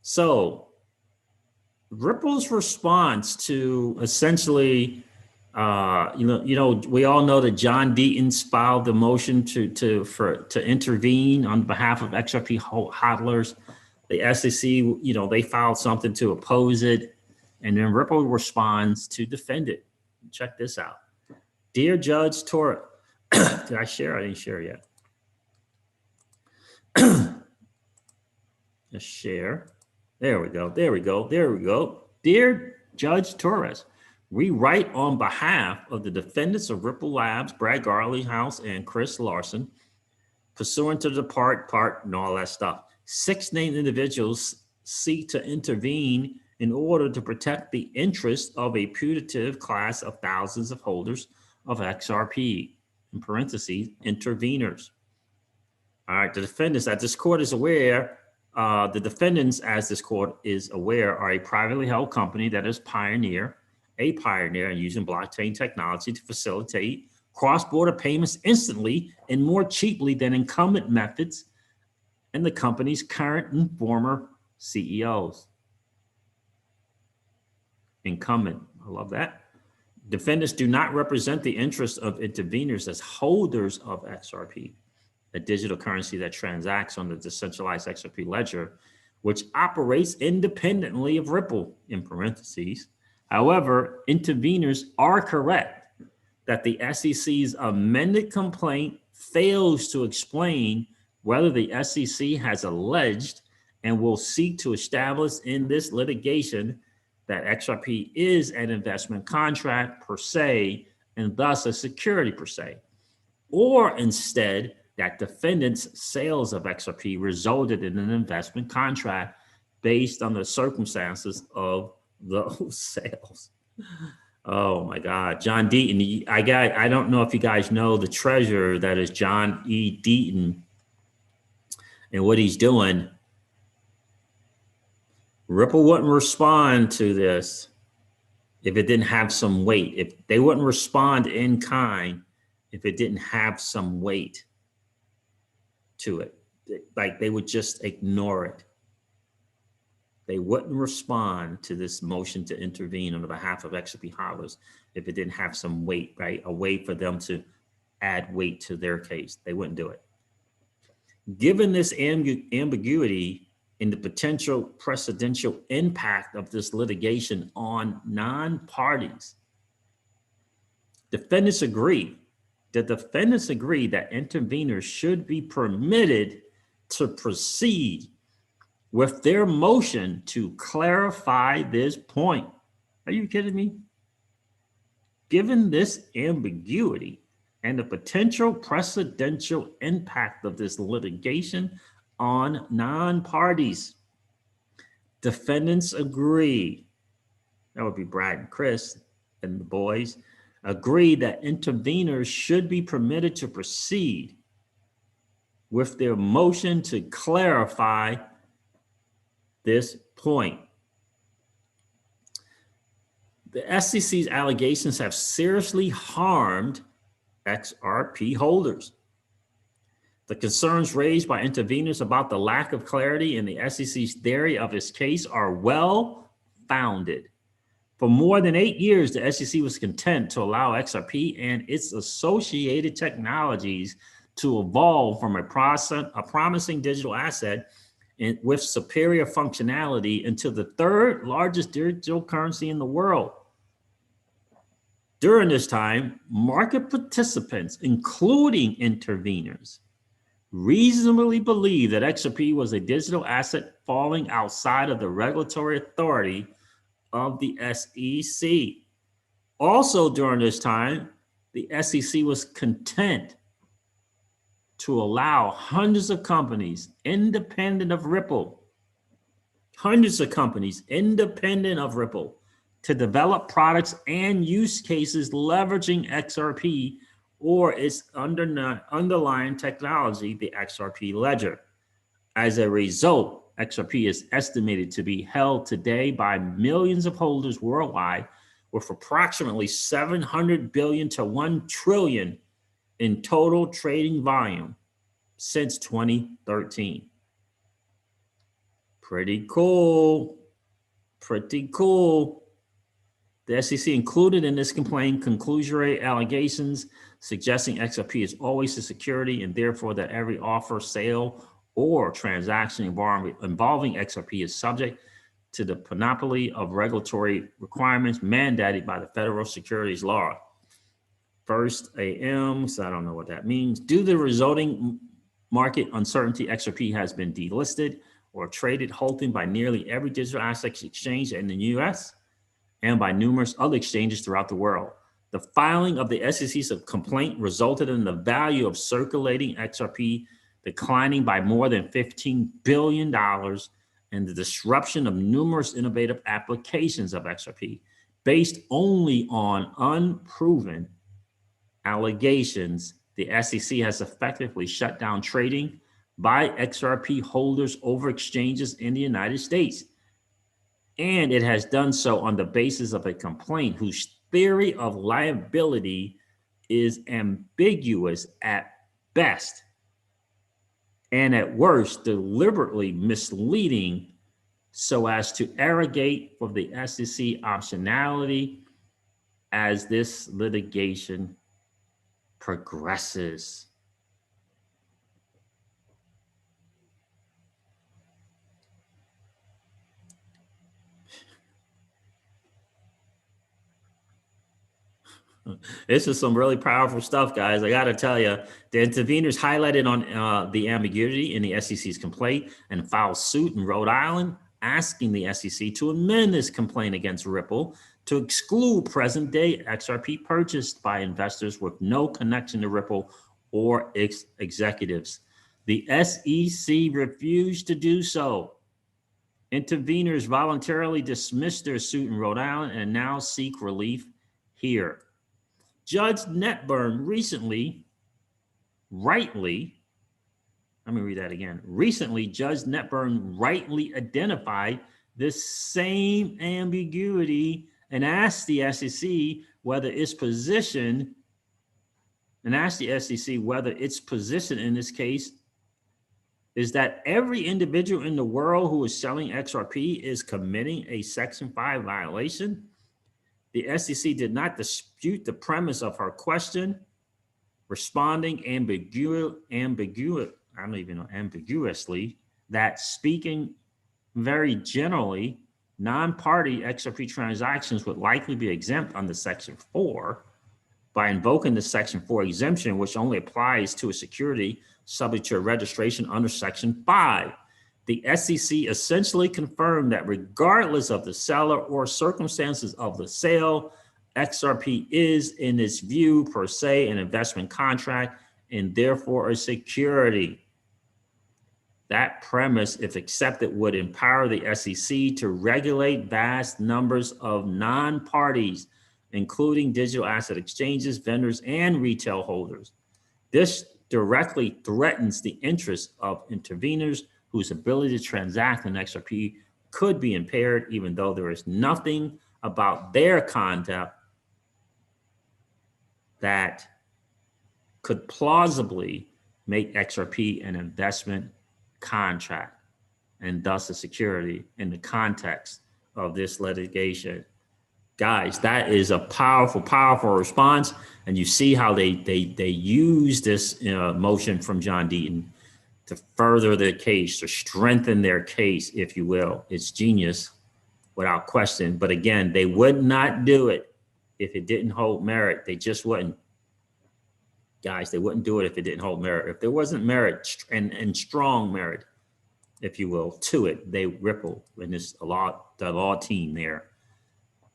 So Ripple's response to essentially, we all know that John Deaton filed the motion to intervene on behalf of XRP hodlers. The SEC, they filed something to oppose it, and then Ripple responds to defend it. Check this out. Dear Judge Torres, did I share? I didn't share yet. Just share. There we go. There we go. There we go. Dear Judge Torres, we write on behalf of the defendants of Ripple Labs, Brad Garlinghouse, and Chris Larson, pursuant to the part and all that stuff. 6 named individuals seek to intervene in order to protect the interests of a putative class of thousands of holders of XRP, in parentheses, interveners. All right, the defendants, as this court is aware, the defendants, as this court is aware, are a privately held company that is a pioneer in using blockchain technology to facilitate cross-border payments instantly and more cheaply than incumbent methods and the company's current and former CEOs. Incumbent, I love that. Defendants do not represent the interests of interveners as holders of XRP, a digital currency that transacts on the decentralized XRP ledger, which operates independently of Ripple, in parentheses. However, interveners are correct that the SEC's amended complaint fails to explain whether the SEC has alleged and will seek to establish in this litigation that XRP is an investment contract per se, and thus a security per se, or instead that defendants' sales of XRP resulted in an investment contract based on the circumstances of those sales. Oh my God, John Deaton. I don't know if you guys know the treasurer that is John E. Deaton and what he's doing. Ripple wouldn't respond to this if it didn't have some weight. If they wouldn't respond in kind if it didn't have some weight to it. Like they would just ignore it. They wouldn't respond to this motion to intervene on behalf of XRP Hoders if it didn't have some weight, right? A way for them to add weight to their case. They wouldn't do it. Given this ambiguity in the potential precedential impact of this litigation on non-parties, defendants agree. The defendants agree that interveners should be permitted to proceed with their motion to clarify this point. Are you kidding me? Given this ambiguity and the potential precedential impact of this litigation on non-parties, defendants agree, that would be Brad and Chris and the boys, agree that interveners should be permitted to proceed with their motion to clarify this point. The SEC's allegations have seriously harmed XRP holders. The concerns raised by interveners about the lack of clarity in the SEC's theory of its case are well founded. For more than 8 years, the SEC was content to allow XRP and its associated technologies to evolve from a promising digital asset with superior functionality into the third largest digital currency in the world. During this time, market participants, including interveners, reasonably believed that XRP was a digital asset falling outside of the regulatory authority of the SEC. Also during this time, the SEC was content to allow hundreds of companies independent of Ripple, to develop products and use cases leveraging XRP or its underlying technology, the XRP ledger. As a result, XRP is estimated to be held today by millions of holders worldwide, with approximately 700 billion to 1 trillion in total trading volume since 2013. Pretty cool. Pretty cool. The SEC included in this complaint conclusory allegations suggesting XRP is always a security and therefore that every offer, sale, or transaction involving XRP is subject to the panoply of regulatory requirements mandated by the federal securities law. First AM, so I don't know what that means. Due to the resulting market uncertainty, XRP has been delisted or traded halting by nearly every digital asset exchange in the US and by numerous other exchanges throughout the world. The filing of the SEC's complaint resulted in the value of circulating XRP declining by more than $15 billion and the disruption of numerous innovative applications of XRP based only on unproven allegations. The SEC has effectively shut down trading by XRP holders over exchanges in the United States. And it has done so on the basis of a complaint whose theory of liability is ambiguous at best and at worst deliberately misleading so as to arrogate for the SEC optionality as this litigation progresses. This is some really powerful stuff, guys. I got to tell you, the interveners highlighted on the ambiguity in the SEC's complaint and filed suit in Rhode Island, asking the SEC to amend this complaint against Ripple to exclude present-day XRP purchased by investors with no connection to Ripple or its executives. The SEC refused to do so. Interveners voluntarily dismissed their suit in Rhode Island and now seek relief here. Judge Netburn recently, Judge Netburn rightly identified this same ambiguity and ask the SEC whether its position, in this case is that every individual in the world who is selling XRP is committing a Section 5 violation. The SEC did not dispute the premise of her question, responding ambiguously that speaking very generally, non-party XRP transactions would likely be exempt under Section 4 by invoking the Section 4 exemption, which only applies to a security subject to a registration under Section 5. The SEC essentially confirmed that regardless of the seller or circumstances of the sale, XRP is, in its view, per se, an investment contract and therefore a security. That premise, if accepted, would empower the SEC to regulate vast numbers of non-parties, including digital asset exchanges, vendors, and retail holders. This directly threatens the interests of interveners whose ability to transact in XRP could be impaired, even though there is nothing about their conduct that could plausibly make XRP an investment contract and thus a security in the context of this litigation. Guys, that is a powerful, powerful response. And you see how they use this motion from John Deaton to further their case, to strengthen their case, if you will. It's genius without question. But again, they would not do it if it didn't hold merit. They just wouldn't. Guys, they wouldn't do it if it didn't hold merit. If there wasn't merit and strong merit, if you will, to it, they ripple. And the law team there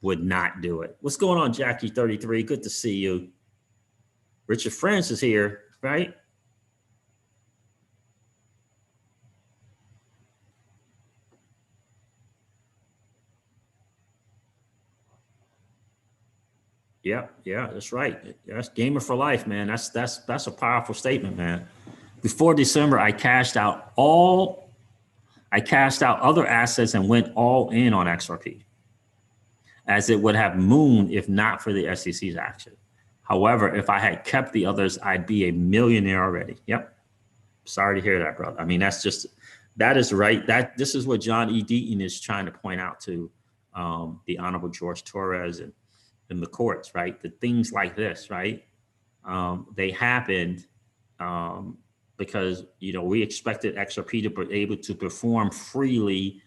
would not do it. What's going on, Jackie33? Good to see you. Richard Francis here, right? Yeah, that's right. That's gamer for life, man. That's a powerful statement, man. Before December, I cashed out other assets and went all in on XRP, as it would have mooned if not for the SEC's action. However, if I had kept the others, I'd be a millionaire already. Yep. Sorry to hear that, brother. I mean, that is right. This is what John E. Deaton is trying to point out to the Honorable George Torres and the courts, right? The things like this, right? They happened because, we expected XRP to be able to perform freely,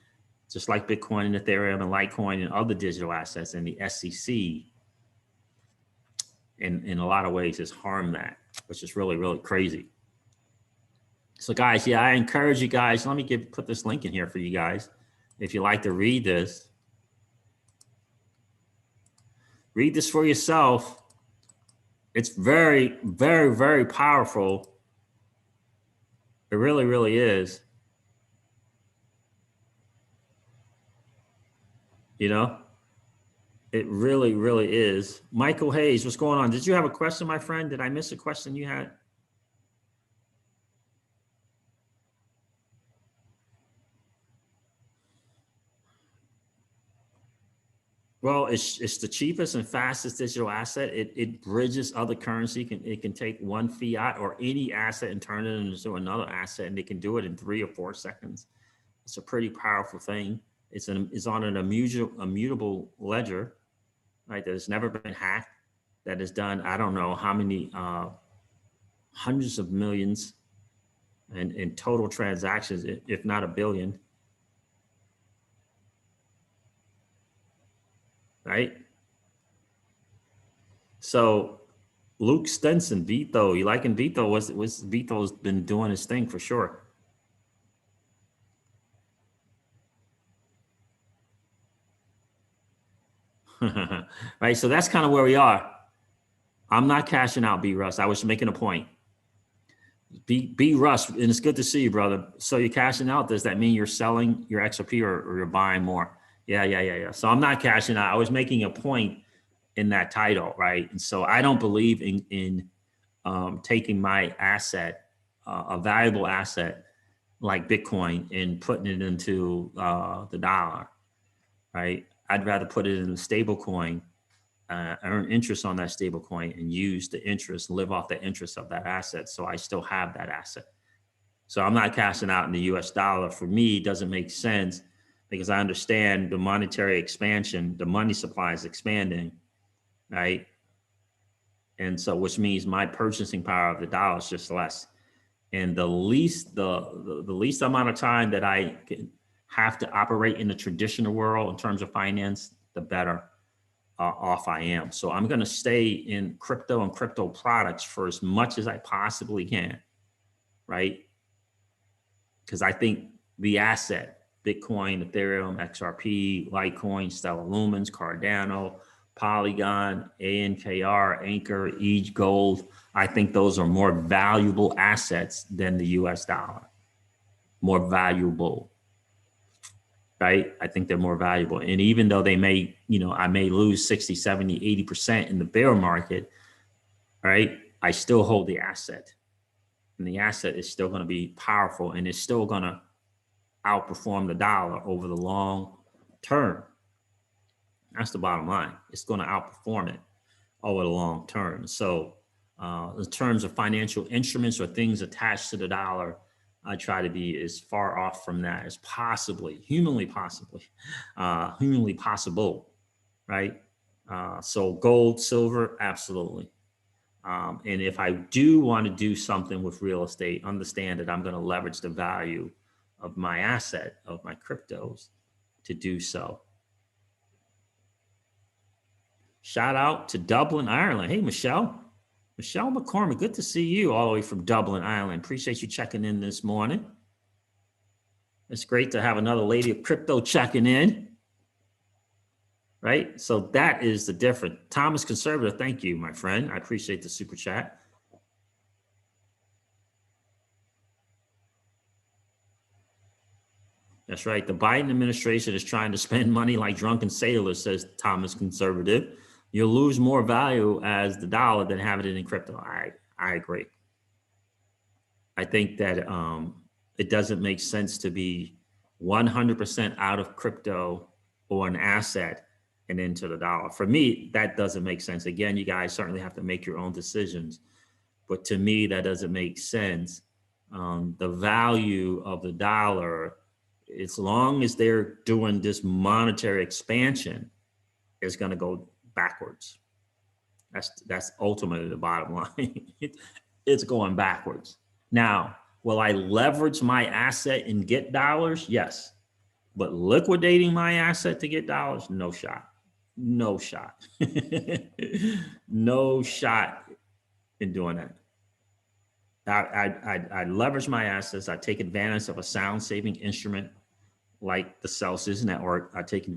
just like Bitcoin and Ethereum and Litecoin and other digital assets, and the SEC in a lot of ways has harmed that, which is really, really crazy. So guys, I encourage you guys, let me put this link in here for you guys. If you like to read this for yourself. It's very, very, very powerful. It really, really is. It really, really is. Michael Hayes, what's going on? Did you have a question, my friend? Did I miss a question you had? Well, it's the cheapest and fastest digital asset. It bridges other currency. It can take one fiat or any asset and turn it into another asset, and they can do it in 3 or 4 seconds. It's a pretty powerful thing. It's on an immutable ledger, right? That has never been hacked. That has done, I don't know how many hundreds of millions in total transactions, if not a billion. Right? So Luke Stenson, Vito, you liking Vito? Vito's been doing his thing for sure. Right, so that's kind of where we are. I'm not cashing out, B. Russ. I was making a point. B. Russ, and it's good to see you, brother. So you're cashing out. Does that mean you're selling your XRP or you're buying more? Yeah. So I'm not cashing out. I was making a point in that title, right? And so I don't believe in taking my asset, a valuable asset like Bitcoin, and putting it into the dollar, right? I'd rather put it in a stable coin, earn interest on that stable coin, and use the interest, live off the interest of that asset. So I still have that asset. So I'm not cashing out in the US dollar. For me, it doesn't make sense because I understand the monetary expansion, the money supply is expanding, right? And so, which means my purchasing power of the dollar is just less. And the least amount of time that I can have to operate in the traditional world in terms of finance, the better off I am. So I'm going to stay in crypto and crypto products for as much as I possibly can, right? Because I think the asset, Bitcoin, Ethereum, XRP, Litecoin, Stellar Lumens, Cardano, Polygon, ANKR, Anchor, ETH, Gold, I think those are more valuable assets than the US dollar. More valuable, right? I think they're more valuable. And even though they may, I may lose 60, 70, 80% in the bear market, right? I still hold the asset. And the asset is still going to be powerful and it's still going to outperform the dollar over the long term. That's the bottom line. It's going to outperform it over the long term. So in terms of financial instruments or things attached to the dollar, I try to be as far off from that as humanly possible, right? So gold, silver, absolutely. And if I do want to do something with real estate, understand that I'm going to leverage the value of my asset, of my cryptos to do so. Shout out to Dublin, Ireland. Hey, Michelle McCormick, good to see you all the way from Dublin, Ireland. Appreciate you checking in this morning. It's great to have another lady of crypto checking in, right? So that is the difference. Thomas Conservative, thank you, my friend. I appreciate the super chat. That's right. The Biden administration is trying to spend money like drunken sailors, says Thomas Conservative. You'll lose more value as the dollar than having it in crypto. I agree. I think that it doesn't make sense to be 100% out of crypto or an asset and into the dollar. For me, that doesn't make sense. Again, you guys certainly have to make your own decisions. But to me, that doesn't make sense. The value of the dollar, as long as they're doing this monetary expansion, is going to go backwards. That's ultimately the bottom line. It's going backwards. Now, will I leverage my asset and get dollars? Yes. But liquidating my asset to get dollars? No shot. No shot. No shot in doing that. I leverage my assets. I take advantage of a sound saving instrument like the Celsius network. I take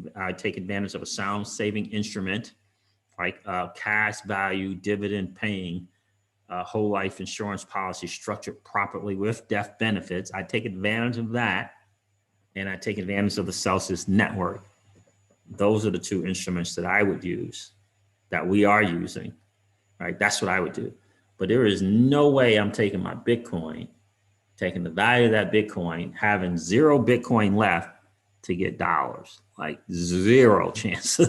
advantage of a sound saving instrument like cash value dividend paying whole life insurance policy structured properly with death benefits. I take advantage of that, and I take advantage of the Celsius network. Those are the two instruments that I would use, that we are using, right? That's what I would do. But there is no way I'm taking my Bitcoin, taking the value of that Bitcoin, having zero Bitcoin left to get dollars. Like zero chance.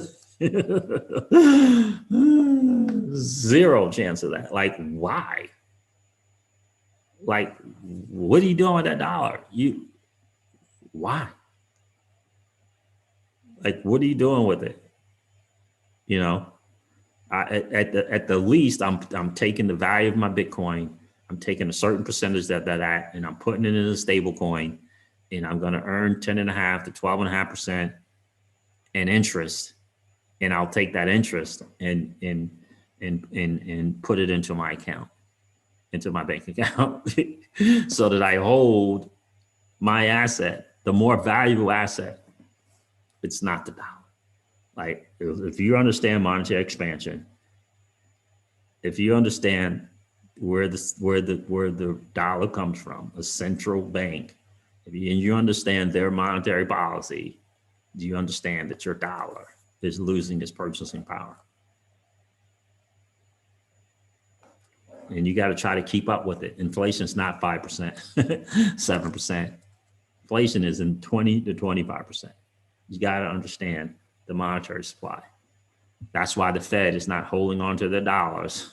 Zero chance of that. Like, why? Like, what are you doing with that dollar? Why? Like, what are you doing with it? At the least, I'm taking the value of my Bitcoin. I'm taking a certain percentage of that, and I'm putting it in a stable coin, and I'm going to earn 10.5 to 12.5% in interest, and I'll take that interest and put it into my account, into my bank account, so that I hold my asset, the more valuable asset. It's not the dollar. Like, if you understand monetary expansion, if you understand where the dollar comes from, a central bank, and you understand their monetary policy, do you understand that your dollar is losing its purchasing power? And you got to try to keep up with it. Inflation's not 5%, 7%. Inflation is in 20 to 25%. You got to understand the monetary supply. That's why the Fed is not holding on to their dollars.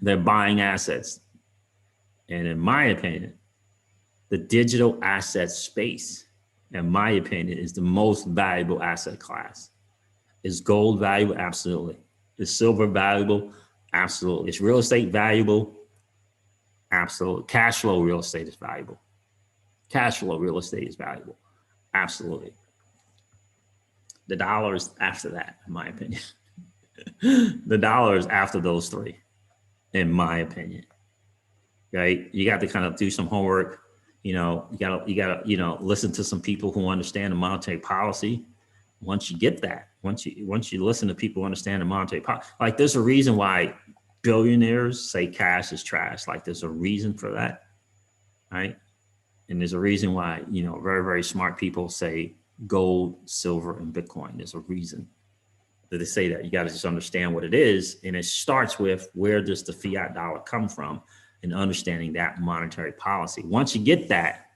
They're buying assets. And in my opinion, the digital asset space, in my opinion, is the most valuable asset class. Is gold valuable? Absolutely. Is silver valuable? Absolutely. Is real estate valuable? Absolutely. Cash flow real estate is valuable. Cash flow real estate is valuable. Absolutely. The dollar is after that, in my opinion. The dollar is after those three, in my opinion. Right? You got to kind of do some homework. You gotta, listen to some people who understand the monetary policy. Once you get that, once you listen to people who understand the monetary policy, like there's a reason why billionaires say cash is trash. Like there's a reason for that, right? And there's a reason why, very, very smart people say gold, silver, and Bitcoin. There's a reason that they say that. You got to just understand what it is. And it starts with, where does the fiat dollar come from, and understanding that monetary policy. Once you get that,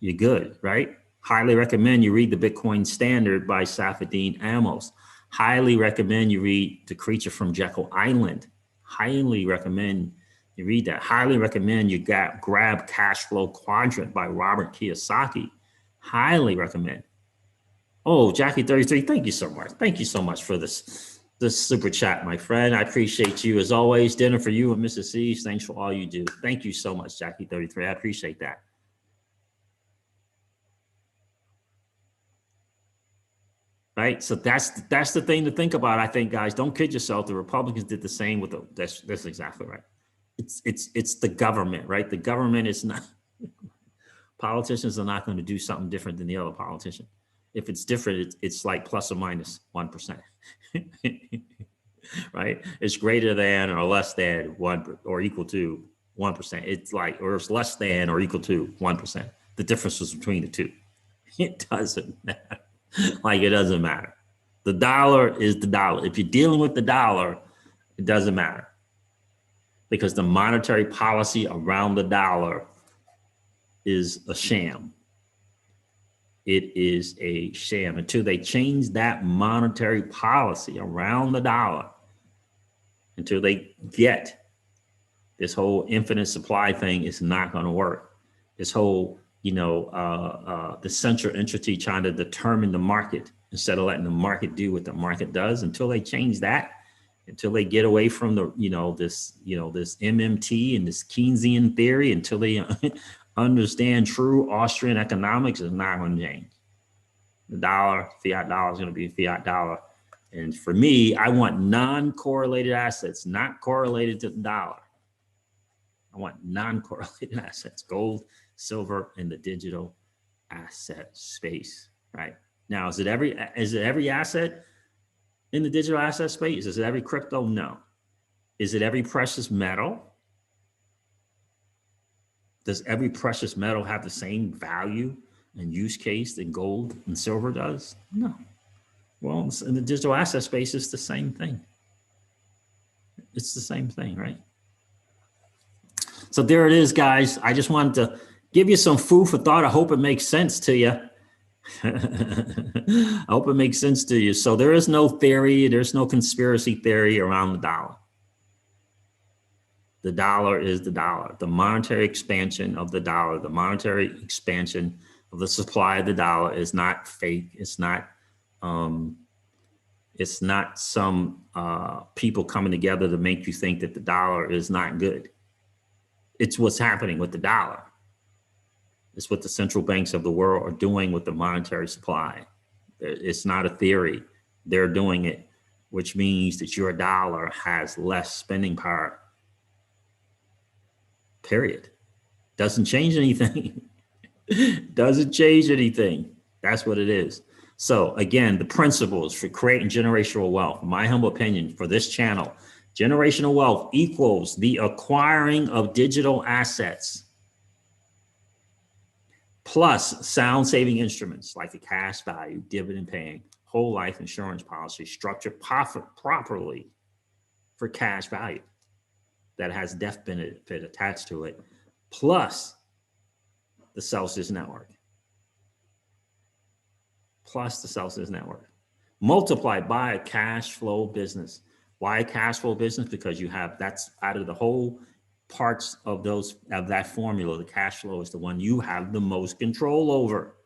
you're good, right? Highly recommend you read The Bitcoin Standard by Safeddin Amos. Highly recommend you read The Creature from Jekyll Island. Highly recommend you read that. Highly recommend you grab Cash Flow Quadrant by Robert Kiyosaki. Highly recommend. Oh, Jackie33, thank you so much. Thank you so much for this super chat, my friend. I appreciate you as always. Dinner for you and Mrs. C's. Thanks for all you do. Thank you so much, Jackie33. I appreciate that. Right, so that's the thing to think about. I think, guys, don't kid yourself. The Republicans did the same with that's exactly right. It's the government, right? The government is not. Politicians are not going to do something different than the other politician. If it's different, it's like plus or minus 1%, right? It's greater than or less than 1 or equal to 1%. It's like, or it's less than or equal to 1%. The difference is between the two. It doesn't matter. Like, it doesn't matter. The dollar is the dollar. If you're dealing with the dollar, it doesn't matter, because the monetary policy around the dollar is a sham. It is a sham. Until they change that monetary policy around the dollar, until they get this whole infinite supply thing, is not going to work. This whole, the central entity trying to determine the market instead of letting the market do what the market does, until they change that, until they get away from the, this MMT and this Keynesian theory, until they understand true Austrian economics, is not going to change. The dollar, fiat dollar, is going to be a fiat dollar. And for me, I want non-correlated assets, not correlated to the dollar. I want non-correlated assets, gold, silver, and the digital asset space, right? Now, is it every asset in the digital asset space? Is it every crypto? No. Is it every precious metal? Does every precious metal have the same value and use case that gold and silver does? No. Well, in the digital asset space, it's the same thing. It's the same thing, right? So there it is, guys. I just wanted to give you some food for thought. I hope it makes sense to you. I hope it makes sense to you. So there is no theory. There's no conspiracy theory around the dollar. The dollar is the dollar. The monetary expansion of the dollar, the monetary expansion of the supply of the dollar is not fake. It's not some people coming together to make you think that the dollar is not good. It's what's happening with the dollar. It's what the central banks of the world are doing with the monetary supply. It's not a theory. They're doing it, which means that your dollar has less spending power. Period. Doesn't change anything. Doesn't change anything. That's what it is. So again, the principles for creating generational wealth, in my humble opinion, for this channel, generational wealth equals the acquiring of digital assets plus sound saving instruments like the cash value, dividend paying, whole life insurance policy structured properly for cash value that has death benefit attached to it, plus the Celsius network, plus the Celsius network. Multiplied by a cash flow business. Why a cash flow business? Because you have, that's out of the whole parts of that formula, the cash flow is the one you have the most control over.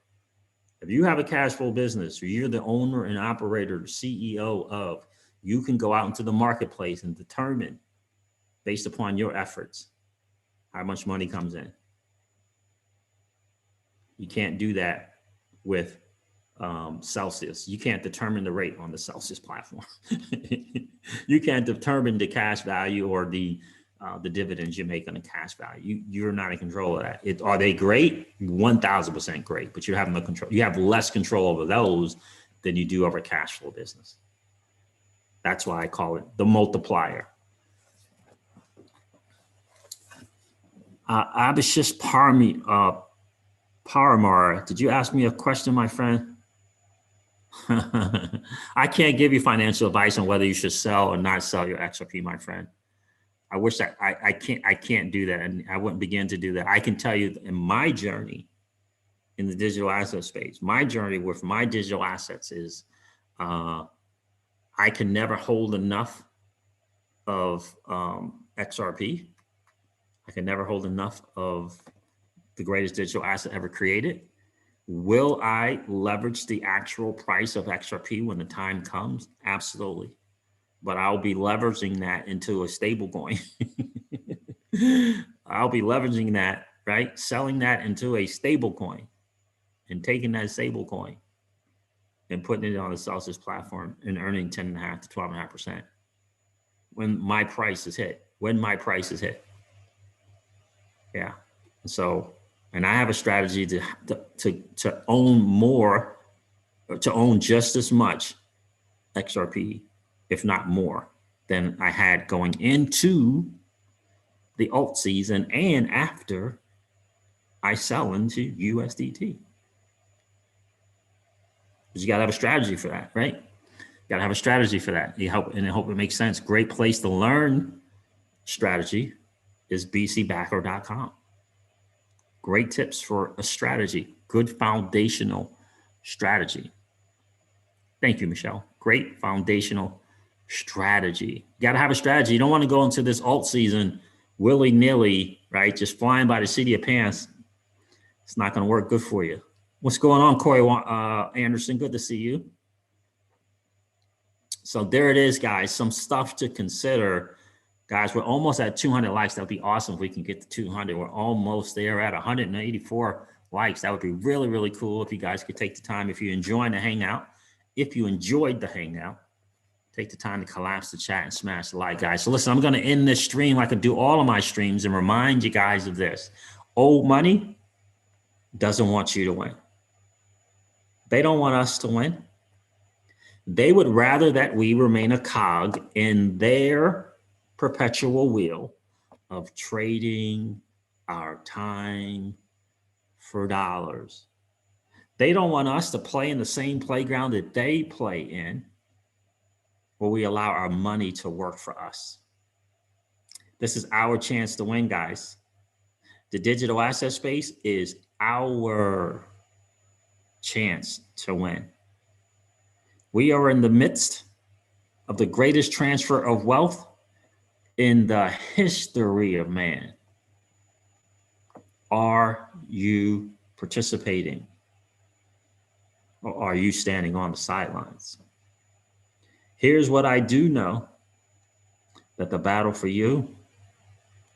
If you have a cash flow business, or you're the owner and operator, CEO of, you can go out into the marketplace and determine, based upon your efforts, how much money comes in. You can't do that with Celsius. You can't determine the rate on the Celsius platform. You can't determine the cash value or the dividends you make on the cash value. You're not in control of that. Are they great? 1000% great, but you have no control. You have less control over those than you do over cash flow business. That's why I call it the multiplier. Abhishek Paramar, did you ask me a question, my friend? I can't give you financial advice on whether you should sell or not sell your XRP, my friend. I wish that I can't do that, and I wouldn't begin to do that. I can tell you in my journey in the digital asset space, my journey with my digital assets is I can never hold enough of XRP. I can never hold enough of the greatest digital asset ever created. Will I leverage the actual price of XRP when the time comes? Absolutely. But I'll be leveraging that into a stable coin. I'll be leveraging that, right? Selling that into a stable coin and taking that stable coin and putting it on the Celsius platform and earning 10.5 to 12.5% when my price is hit. Yeah. So, and I have a strategy to own more, to own just as much XRP, if not more, than I had going into the alt season and after I sell into USDT. You gotta have a strategy for that, right? You gotta have a strategy for that. I hope it makes sense. Great place to learn strategy is bcbacker.com. Great tips for a strategy, good foundational strategy. Thank you, Michelle. Great foundational strategy. You got to have a strategy. You don't want to go into this alt season willy-nilly, right? Just flying by the seat of your pants. It's not going to work good for you. What's going on, Corey Anderson? Good to see you. So there it is, guys. Some stuff to consider. Guys, we're almost at 200 likes. That would be awesome if we can get to 200. We're almost there at 184 likes. That would be really, really cool if you guys could take the time. If you're enjoying the hangout, if you enjoyed the hangout, take the time to collapse the chat and smash the like, guys. So listen, I'm going to end this stream like I do all of my streams and remind you guys of this. Old money doesn't want you to win. They don't want us to win. They would rather that we remain a cog in their perpetual wheel of trading our time for dollars. They don't want us to play in the same playground that they play in, where we allow our money to work for us. This is our chance to win, guys. The digital asset space is our chance to win. We are in the midst of the greatest transfer of wealth in the history of man. Are you participating? Or are you standing on the sidelines? Here's what I do know, that the battle for you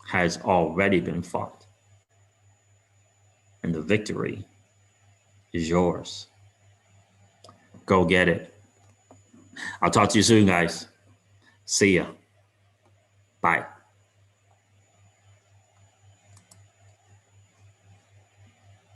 has already been fought. And the victory is yours. Go get it. I'll talk to you soon, guys. See ya. Bye.